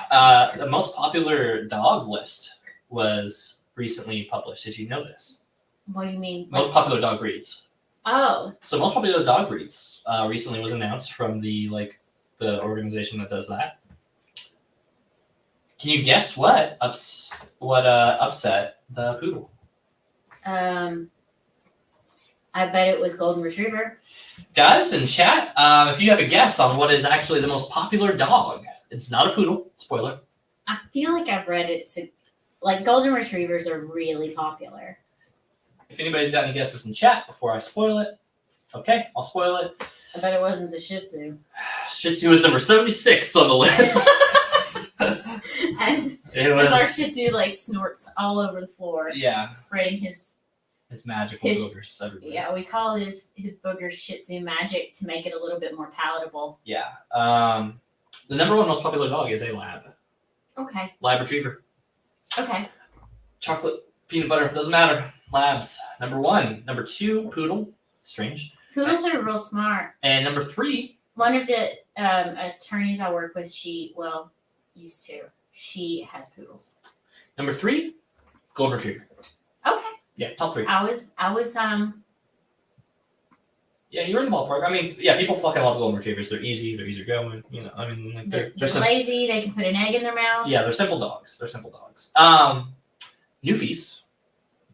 the most popular dog list was recently published. Did you know this? What do you mean? Most popular dog breeds. Oh. So most popular dog breeds recently was announced from the organization that does that. Can you guess what upset the poodle? I bet it was Golden Retriever. Guys in chat, if you have a guess on what is actually the most popular dog, it's not a poodle. Spoiler. I feel like I've read it. Like Golden Retrievers are really popular. If anybody's got any guesses in chat before I spoil it, okay, I'll spoil it. I bet it wasn't the Shih Tzu. Shih Tzu was number 76 on the list. as our Shih Tzu like snorts all over the floor. Yeah. Spreading his magical boogers everywhere. Yeah, we call his boogers Shih Tzu magic to make it a little bit more palatable. Yeah. The number one most popular dog is a lab. Okay. Lab retriever. Okay. Chocolate, peanut butter, doesn't matter. Labs. Number 1. Number 2, poodle. Strange. Poodles are real smart. And number 3. One of the attorneys I work with, used to. She has poodles. Number 3, golden retriever. Okay. Yeah, top 3. I was Yeah, you're in the ballpark. I mean, yeah, people fucking love golden retrievers. They're easy. They're easier going. You know, I mean, like they're lazy. They can put an egg in their mouth. Yeah, they're simple dogs. Newfies,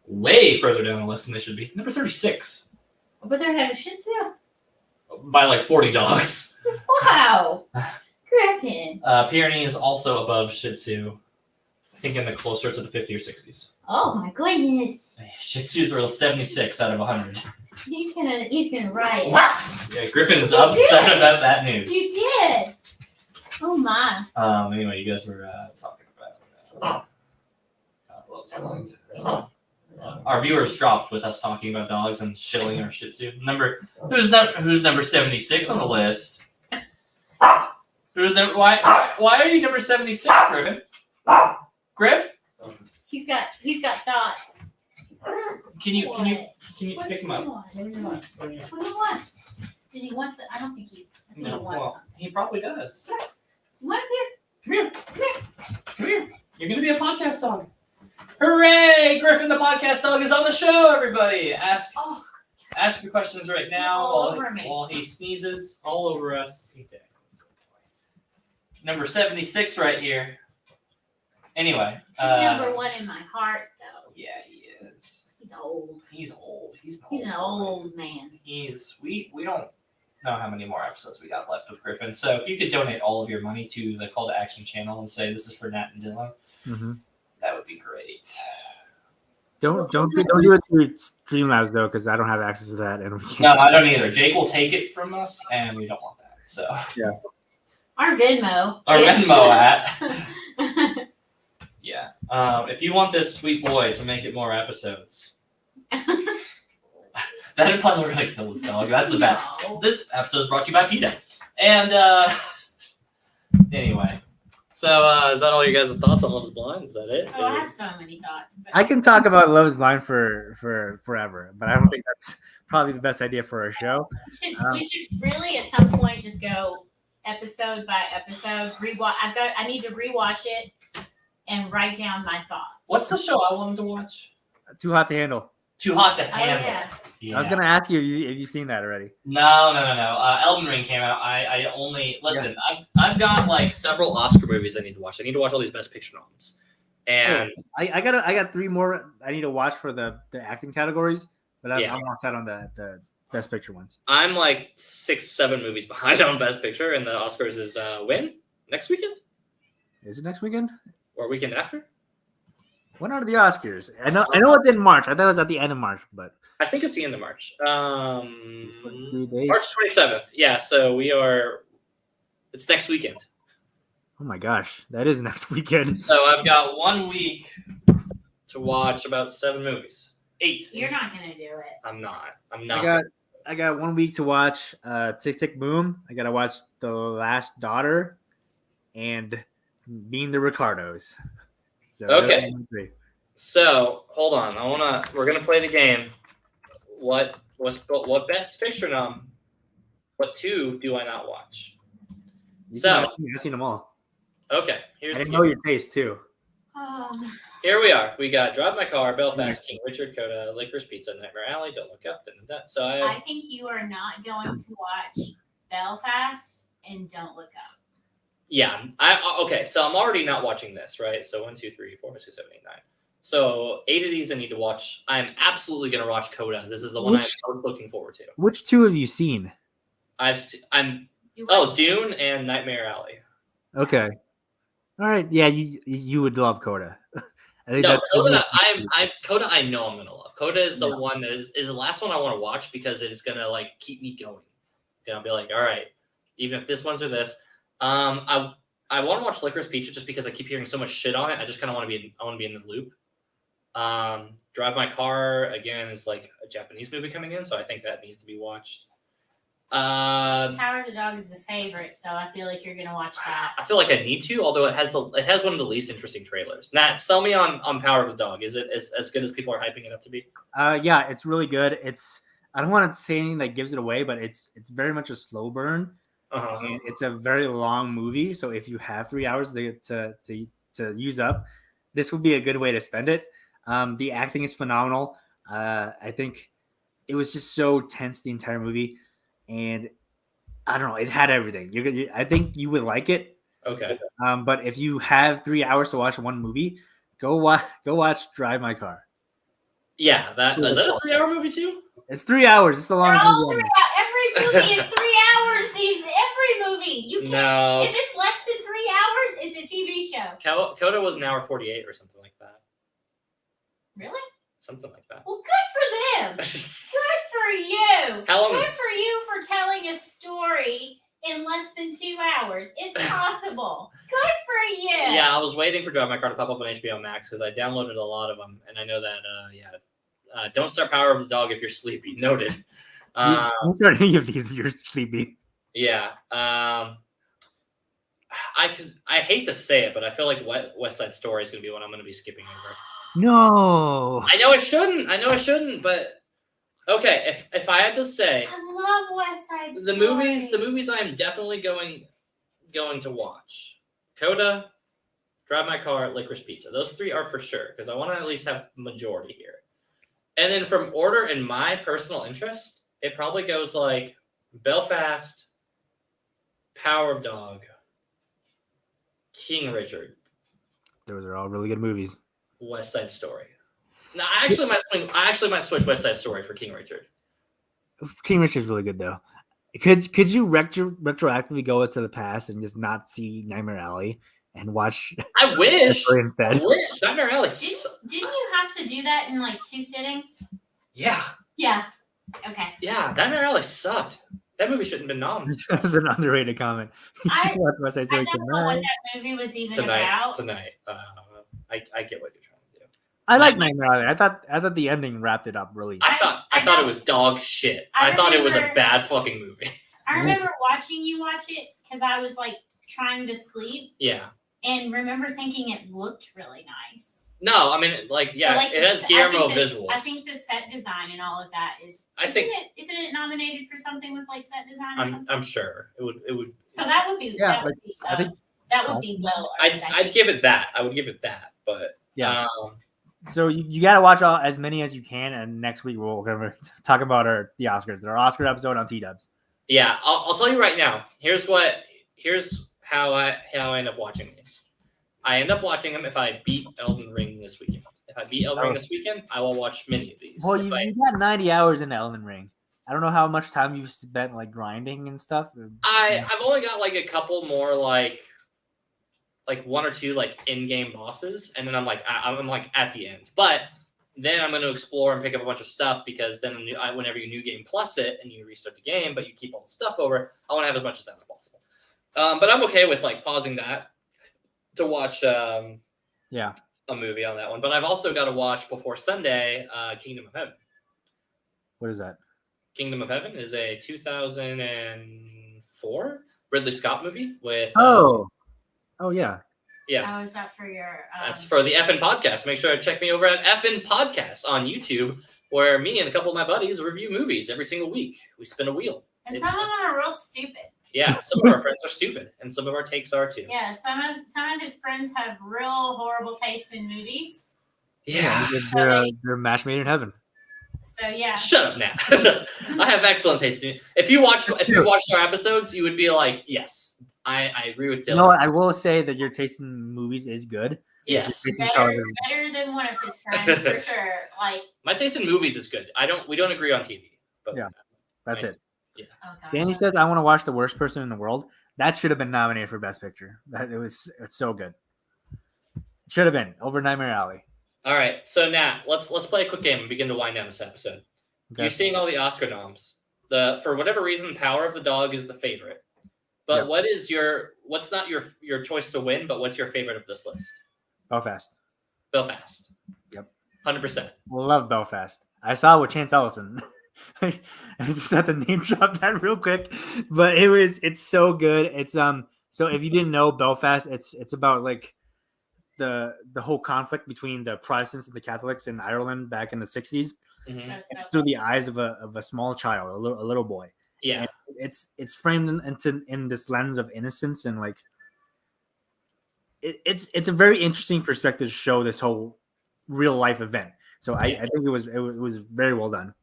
way further down the list than they should be. Number 36. But they're having Shih Tzu. By like 40 dogs. Wow. Griffin. Pyrenees is also above Shih Tzu. I think in the closer to the 50 or 60s. Oh my goodness. Shih Tzus were 76 out of 100. He's gonna riot. Yeah, Griffin is upset about that news. You did. Oh my. Anyway, you guys were talking about. our viewers dropped with us talking about dogs and shilling our Shih Tzu. Who's number 76 on the list? Why are you number 76, Griffin? Griff? He's got thoughts. Can you What pick him does up? he want? What do you want? What do you want? Does he want some? I don't think he. I think he wants some. He probably does. You want him Come here. You're gonna be a podcast dog. Hooray! Griffin the podcast dog is on the show, everybody. Ask your questions right now while he sneezes all over us. Number 76 right here. Anyway. Number 1 in my heart, though. Yeah, he is. He's old. He's old. He's an old man. We don't know how many more episodes we got left of Griffin. So if you could donate all of your money to the Call to Action channel and say this is for Nat and Dylan, that would be great. Don't do it through Streamlabs though, because I don't have access to that, and we can't. No, I don't either. Jake will take it from us, and we don't want that. So yeah. Our Venmo. At. Yeah. If you want this sweet boy to make it more episodes, that implies we're gonna kill this dog. That's about. No. This episode is brought to you by PETA. And anyway, so is that all you guys' thoughts on Love Is Blind? Is that it? Oh, I have so many thoughts. But I can talk about Love Is Blind for forever, but I don't think that's probably the best idea for our show. we should really at some point just go episode by episode. Rewatch. I need to rewatch it and write down my thoughts. What's the show I wanted to watch? Too Hot to Handle. Too Hot to Oh, Handle. yeah. I was gonna ask you if you've seen that already. No. Elden Ring came out. I only listen. I've got like several Oscar movies I need to watch. I need to watch all these Best Picture noms, and I got 3 more I need to watch for the acting categories, but I'm all set on the Best Picture ones. I'm like 6-7 movies behind on Best Picture, and the Oscars is when next weekend? Is it next weekend or weekend after? When are the Oscars? I know it's in March. I thought it was at the end of March, but I think it's the end of March. March 27th. Yeah, so it's next weekend. Oh my gosh, that is next weekend. So I've got 1 week to watch about 7 movies. 8. You're not gonna do it. I'm not. I got 1 week to watch Tick Tick Boom. I gotta watch The Last Daughter and Being the Ricardos. So okay. So hold on. We're gonna play the game. What Best Picture nom? What 2 do I not watch? I've seen them all. Okay, I didn't know your taste too. Here we are. We got Drive My Car, Belfast, King Richard, Coda, Licorice Pizza, Nightmare Alley, Don't Look Up, So I think you are not going to watch Belfast and Don't Look Up. Yeah. Okay. So I'm already not watching this, right? So 1, 2, 3, 4, 5, 6, 7, 8, 9. So 8 of these I need to watch. I'm absolutely gonna watch Coda. This is the one I was looking forward to. Which 2 have you seen? Dune and Nightmare Alley. Okay. All right. Yeah, you would love Coda. I think Coda. Coda. I know I'm gonna love. Coda is the one that is the last one I want to watch because it's gonna like keep me going. And I'll be like, all right, even if this one's or this. I want to watch Licorice Pizza just because I keep hearing so much shit on it. I just kind of want to be. I want to be in the loop. Drive My Car again is like a Japanese movie coming in, so I think that needs to be watched. Power of the Dog is the favorite, so I feel like you're gonna watch that. I feel like I need to, although it has one of the least interesting trailers. Nat, sell me on Power of the Dog. Is it as good as people are hyping it up to be? Yeah, it's really good. I don't want to say anything that gives it away, but it's very much a slow burn. And it's a very long movie, so if you have 3 hours to use up, this would be a good way to spend it. The acting is phenomenal. I think it was just so tense the entire movie, and I don't know, it had everything. I think you would like it. Okay. But if you have 3 hours to watch one movie, go watch Drive My Car. Yeah, is that a 3-hour movie too? It's 3 hours. It's the longest movie. Every movie is 3 hours. Every movie. You can't. No. If it's less than 3 hours, it's a TV show. Coda was 1:48 or something like that. Really? Something like that. Well, good for them. Good for you. How long? Good for you for telling a story in less than 2 hours. It's possible. Good for you. Yeah, I was waiting for Drive My Car to pop up on HBO Max because I downloaded a lot of them, and I know that Don't start Power of the Dog if you're sleepy. Noted. Don't start any of these if you're sleepy. Yeah. I hate to say it, but I feel like West Side Story is going to be what I'm going to be skipping over. No. I know I shouldn't, but okay. If I had to say, I love West Side Story. the movies I'm definitely going to watch: Coda, Drive My Car, Licorice Pizza. Those 3 are for sure because I want to at least have majority here. And then from order in my personal interest, it probably goes like Belfast, Power of Dog, King Richard, Those are all really good movies. West Side Story. Now, I actually might switch West Side Story for King Richard. King Richard's really good though. Could you retroactively go to the past and just not see Nightmare Alley and watch? I wish. Instead. I wish. Nightmare Alley. Didn't you have to do that in like 2 sittings? Yeah. Yeah. Okay. Yeah. Nightmare Alley sucked. That movie shouldn't have been nominated. That's an underrated comment. I don't know what that movie was even about. Tonight. I get what you're trying to do. I like Nightmare Alley. I thought the ending wrapped it up really. I thought it was dog shit. I thought it was a bad fucking movie. I remember watching you watch it because I was like trying to sleep. Yeah. And remember thinking it looked really nice. No, I mean, like, yeah, so, it has Guillermo visuals. I think the set design and all of that is. Isn't it nominated for something with like set design? Or something? I'm sure it would. So that would be. Yeah, I think that would be well. I'd give it that. I would give it that, but yeah. So you got to watch as many as you can, and next week we're going to talk about the Oscars. Our Oscar episode on T-Dubs. Yeah, I'll tell you right now. Here's how I end up watching these. I end up watching them if I beat Elden Ring this weekend. If I beat Elden Ring this weekend, I will watch many of these. Well, you got 90 hours in Elden Ring. I don't know how much time you've spent like grinding and stuff. I've only got like a couple more like 1 or 2 like in-game bosses, and then I'm like at the end. But then I'm going to explore and pick up a bunch of stuff because then whenever you new game plus it and you restart the game, but you keep all the stuff over, I want to have as much of that as possible. But I'm okay with like pausing that to watch a movie on that one. But I've also got to watch before Sunday Kingdom of Heaven. What is that? Kingdom of Heaven is a 2004 Ridley Scott movie with oh yeah. Oh, is that for your that's for the Effin' Podcast. Make sure to check me over at Effin' Podcast on YouTube, where me and a couple of my buddies review movies every single week. We spin a wheel. And some of them are real stupid. Yeah, some of our friends are stupid, and some of our takes are too. Yeah, some of his friends have real horrible taste in movies. Yeah, they're match made in heaven. So yeah. Shut up now. I have excellent taste in it. If you watched our episodes, you would be like, yes, I agree with Dylan. No, I will say that your taste in movies is good. Yes, better than one of his friends for sure. Like my taste in movies is good. We don't agree on TV, but yeah, that's it. Yeah. Oh, Danny says, "I want to watch The Worst Person in the World." That should have been nominated for Best Picture. It's so good. Should have been over Nightmare Alley. All right, so Nat, let's play a quick game and begin to wind down this episode. Okay. You're seeing all the Oscar noms. For whatever reason, Power of the Dog is the favorite. But what's not your choice to win, but what's your favorite of this list? Belfast. Yep. 100%. Love Belfast. I saw it with Chance Ellison. I just have to name drop that real quick, but it's so good. It's so if you didn't know Belfast, it's about like the whole conflict between the Protestants and the Catholics in Ireland back in the 60s. Mm-hmm. It's through the eyes of a small child, a little boy. Yeah, and it's framed in this lens of innocence, and like it's a very interesting perspective to show this whole real life event. So I think it was very well done.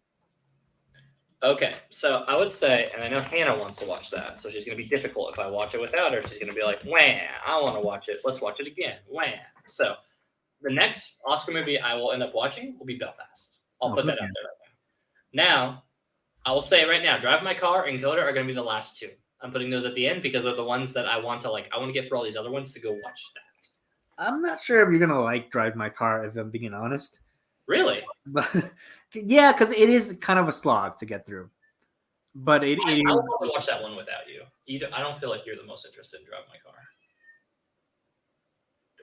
Okay, so I would say, and I know Hannah wants to watch that, so she's going to be difficult if I watch it without her. She's going to be like, wah, I want to watch it. Let's watch it again. Wah. So the next Oscar movie I will end up watching will be Belfast. I'll put that out there right now. Now, I will say right now, Drive My Car and Coda are going to be the last 2. I'm putting those at the end because they're the ones that I want to get through all these other ones to go watch that. I'm not sure if you're going to like Drive My Car, if I'm being honest. Really? But yeah, because it is kind of a slog to get through. But I will probably watch that one without you. I don't feel like you're the most interested in Drive My Car.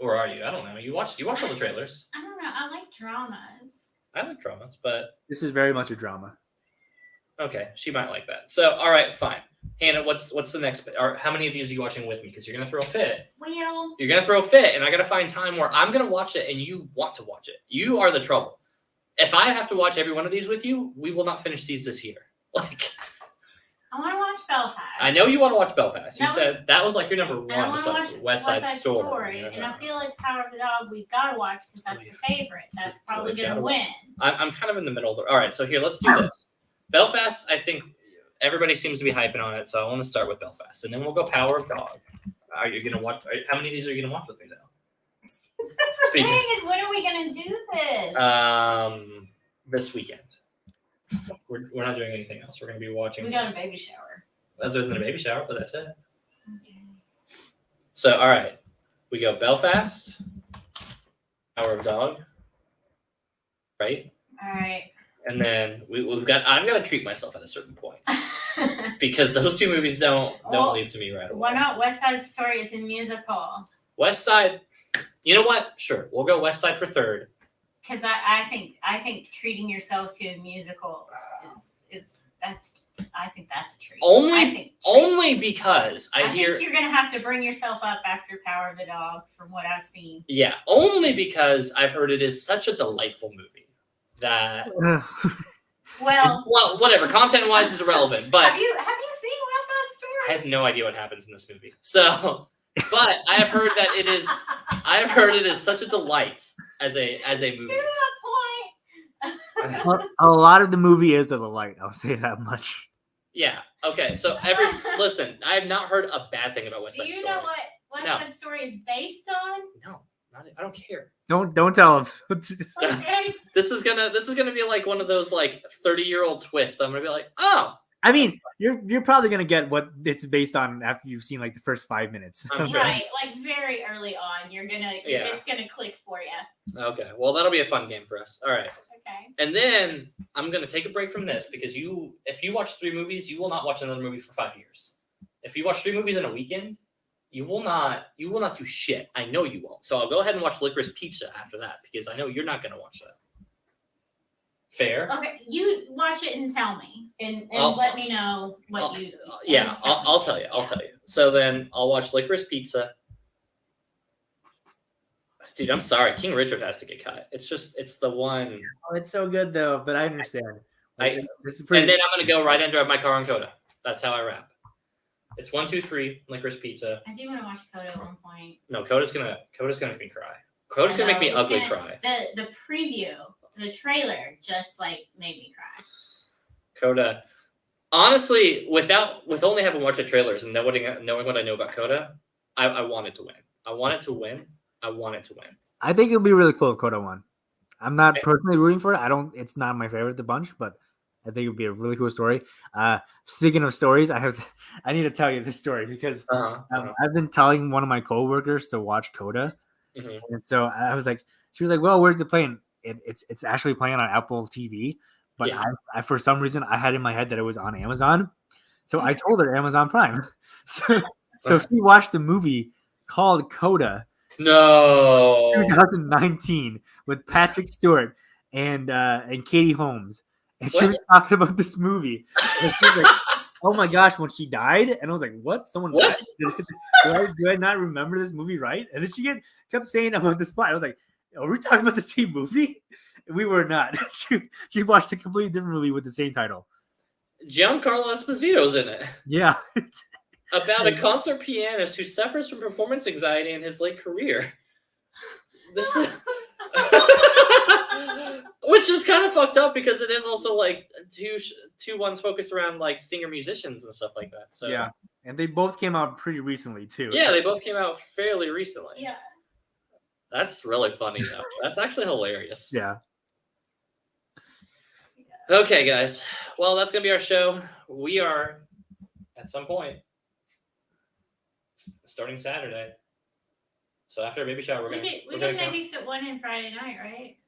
Or are you? I don't know. You watched all the trailers. I don't know. I like dramas. I like dramas, but This is very much a drama. okay, she might like that. So, all right, fine. Hannah, what's the next? Or how many of these are you watching with me? Because you're gonna throw a fit. Well, You're gonna throw a fit, and I gotta find time where I'm gonna watch it, and you want to watch it. You are the trouble. If I have to watch every one of these with you, we will not finish these this year. Like, I want to watch Belfast. I know you want to watch Belfast. You That said that was like your number And I one. want to watch Besides West Side Story. and I feel like Power of the Dog we've got to watch because that's the favorite. That's probably We've going to gotta win. I'm kind of in the middle. All right, so here, let's do this. Belfast, I think everybody seems to be hyping on it, so I want to start with Belfast, and then we'll go Power of Dog. Are you gonna watch? How many of these are you gonna watch with me, though? That's the thing is, when are we going to do this? This weekend. We're not doing anything else. We're gonna be watching. We got a baby shower. Other than a baby shower, but that's it. Okay. So, all right, we go Belfast, Power of Dog, right? All right. And then I've got to treat myself at a certain point because those two movies don't leave to me right away. Why not West Side Story? It's a musical. West Side, you know what? Sure, we'll go West Side for third. Because I think treating yourself to a musical I think that's a treat. Only because I think you're gonna have to bring yourself up after Power of the Dog, from what I've seen. Yeah, only because I've heard it is such a delightful movie that. Well, whatever. Content-wise is irrelevant, but have you seen West Side Story? I have no idea what happens in this movie. So, but I have heard that it is. I have heard it is such a delight as a movie. To the point. A lot of the movie is a delight. I'll say that much. Yeah. Okay. So listen. I have not heard a bad thing about West Side Story. Do you know what West Side Story is based on? No, I don't care. Don't tell him. Okay. This is gonna be like one of those like 30-year-old twists. I'm gonna be like, oh. I mean, you're probably gonna get what it's based on after you've seen like the first 5 minutes. I'm sure. Right, like very early on, it's gonna click for you. Okay, well that'll be a fun game for us. All right. Okay. And then I'm gonna take a break from this because if you watch 3 movies, you will not watch another movie for 5 years. If you watch 3 movies in a weekend, you will not do shit. I know you won't. So I'll go ahead and watch Licorice Pizza after that because I know you're not gonna watch that. Fair. Okay, you watch it and tell me, and let me know what you. Yeah, I'll tell you. I'll tell you. So then I'll watch Licorice Pizza. Dude, I'm sorry. King Richard has to get cut. It's the one. Oh, it's so good though, but I understand. And then I'm gonna go right and drive my car on Coda. That's how I wrap. It's 1, 2, 3. Licorice Pizza. I do want to watch Coda at one point. No, Coda's gonna make me cry. Coda's gonna make me ugly cry. The preview. The trailer just like made me cry. Coda, honestly, with only having watched the trailers and knowing what I know about Coda, I want it to win. I want it to win. I think it'll be really cool if Coda won. I'm not personally rooting for it. It's not my favorite of the bunch, but I think it would be a really cool story. Speaking of stories, I need to tell you this story because I've been telling one of my coworkers to watch Coda, and so she was like, "Well, where's it playing?" It's actually playing on Apple TV, but I for some reason I had in my head that it was on Amazon, so I told her Amazon Prime. So she watched the movie called Coda, 2019, with Patrick Stewart and Katie Holmes, and she was talking about this movie. And she was like, "Oh my gosh, when she died," and I was like, "What? Someone died? Do I not remember this movie right?" And then she kept saying about this plot. I was like, "Are we talking about the same movie?" We were not. She watched a completely different movie with the same title. Giancarlo Esposito's in it. Yeah. About a concert pianist who suffers from performance anxiety in his late career. This is which is kind of fucked up because it is also like two ones focused around like singer musicians and stuff like that. So yeah, and they both came out pretty recently too. Yeah, they both came out fairly recently. Yeah. That's really funny though. That's actually hilarious. Yeah. Okay, guys. Well, that's gonna be our show. We are at some point starting Saturday. So after a baby shower, we're gonna maybe fit one in Friday night, right?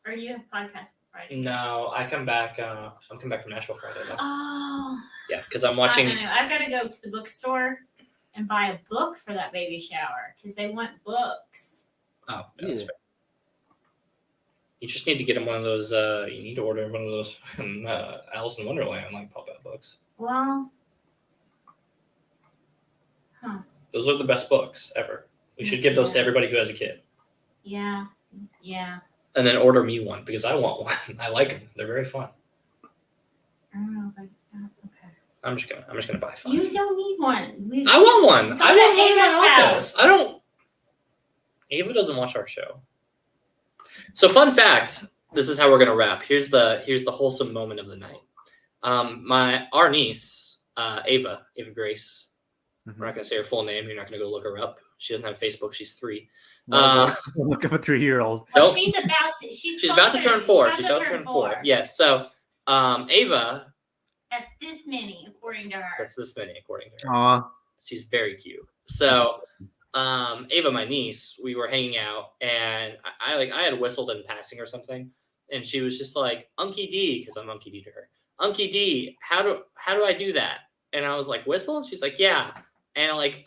Or you have podcast Friday? No, I come back. I'm coming back from Nashville Friday. Though. Oh. Yeah, because I'm watching. I've got to go to the bookstore and buy a book for that baby shower because they want books. Oh, yeah, that's right. You just need to get him one of those. You need to order one of those Alice in Wonderland like pop-out books. Well, Those are the best books ever. We should give those to everybody who has a kid. yeah. And then order me one because I want one. I like them. They're very fun. I don't know if okay. I'm just gonna buy 5. You don't need one. I want one. Go I to want one in Ava's my house. office. I don't. Ava doesn't watch our show. So fun fact. This is how we're gonna wrap. Here's the wholesome moment of the night. Our niece, Ava Grace. Mhm. We're not gonna say her full name. You're not gonna go look her up. She doesn't have Facebook. She's 3. Look up a 3-year-old. Well, Nope. she's about to. She's about to turn 4. She's She's about to turn 4. Yes. So Ava. That's this many, according to her. That's this many, according to her. Aw. She's very cute. So, Ava, my niece, we were hanging out, and I had whistled in passing or something, and she was just like, "Unky D," because I'm Unky D to her. "Unky D, how do I do that?" And I was like, "Whistle?" And she's like, "Yeah." And I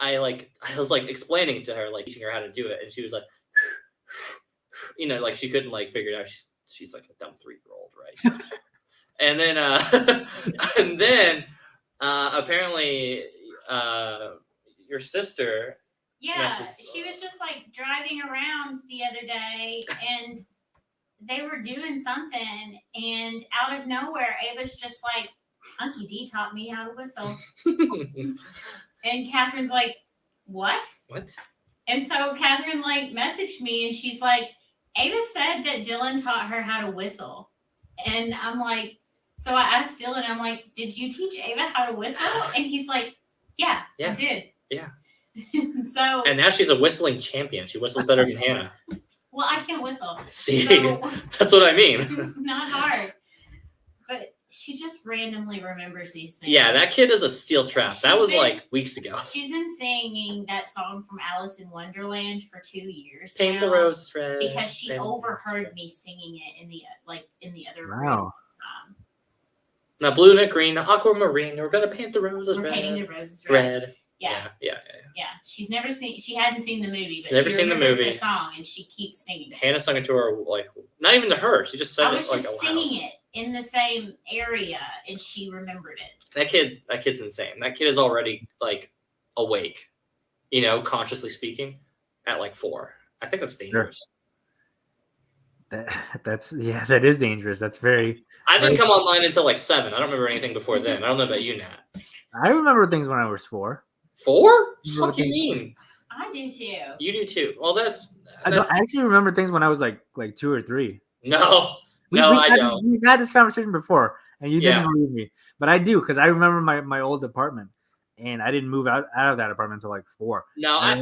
was like explaining to her, like teaching her how to do it, and she was like, like she couldn't like figure it out. She's like a dumb 3-year-old, right? And then apparently your sister. Yeah, she was just like driving around the other day, and they were doing something, and out of nowhere, Ava's just like, "Unky D taught me how to whistle," and Catherine's like, "What?" What? And so Catherine like messaged me, and she's like, "Ava said that Dylan taught her how to whistle," and I'm like. So I asked Dylan, I'm like, "Did you teach Ava how to whistle?" And he's like, yeah. I did. Yeah. So. And now she's a whistling champion. She whistles better than Hannah. Well, I can't whistle. See, so that's what I mean. It's not hard. But she just randomly remembers these things. Yeah, that kid is a steel trap. That was like weeks ago. She's been singing that song from Alice in Wonderland for 2 years Paint now the roses red. because she overheard me singing it in the other room. Wow. Now blue, not green, not aquamarine. We're gonna paint the roses We're red. painting the roses red. Red. Yeah. Yeah. She hadn't seen the movie, but Never she seen the remembers movie. the song and she keeps singing it. Hannah sung it to her, like, not even to her. She just said I was it like just aloud. singing it in the same area, and she remembered it. That kid's insane. That kid is already like awake, consciously speaking, at like 4. I think that's dangerous. That is dangerous. That's very. I didn't come online until like 7. I don't remember anything before then. I don't know about you, Nat. I remember things when I was 4. 4? What do you mean? I do too. You do too. Well, I actually remember things when I was like 2 or 3. No, I don't. We've had this conversation before, and you didn't believe me, but I do because I remember my old apartment, and I didn't move out of that apartment until like 4. No, I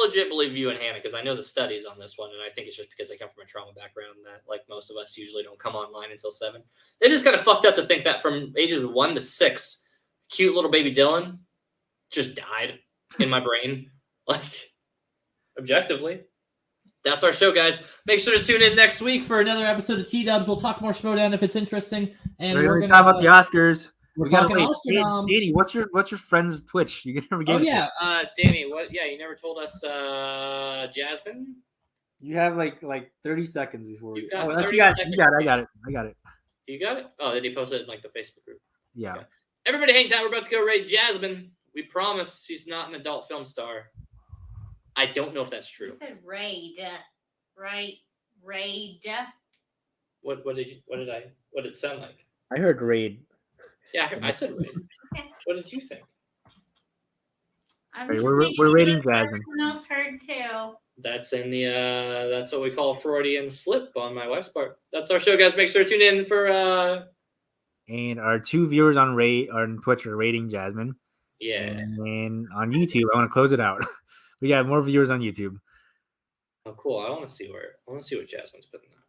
legit believe you and Hannah because I know the studies on this one, and I think it's just because I come from a trauma background that like most of us usually don't come online until 7. It is kind of fucked up to think that from ages 1 to 6, cute little baby Dylan just died in my brain. Like, objectively. That's our show, guys. Make sure to tune in next week for another episode of T-Dubs. We'll talk more Schmodown if it's interesting. And we're going to talk about the Oscars. We're talking Oscar noms. Danny, what's your friend's Twitch? You never gave Danny, what? Yeah, you never told us. Jasmine. You have like 30 seconds before. You've got 30 seconds. I got it. You got it? Oh, did he post it in like the Facebook group? Yeah. Okay. Everybody, hang tight. We're about to go raid Jasmine. We promise she's not an adult film star. I don't know if that's true. You said raid, right? Raid. What did it sound like? I heard raid. Yeah, I said raid. Okay. What did you think? We're rating Jasmine. Everyone else heard too. That's in the that's what we call a Freudian slip on my wife's part. That's our show, guys. Make sure to tune in for And our 2 viewers on Twitch are rating Jasmine. Yeah. And then on YouTube, I want to close it out. We got more viewers on YouTube. Oh, cool. I want to see what Jasmine's putting out.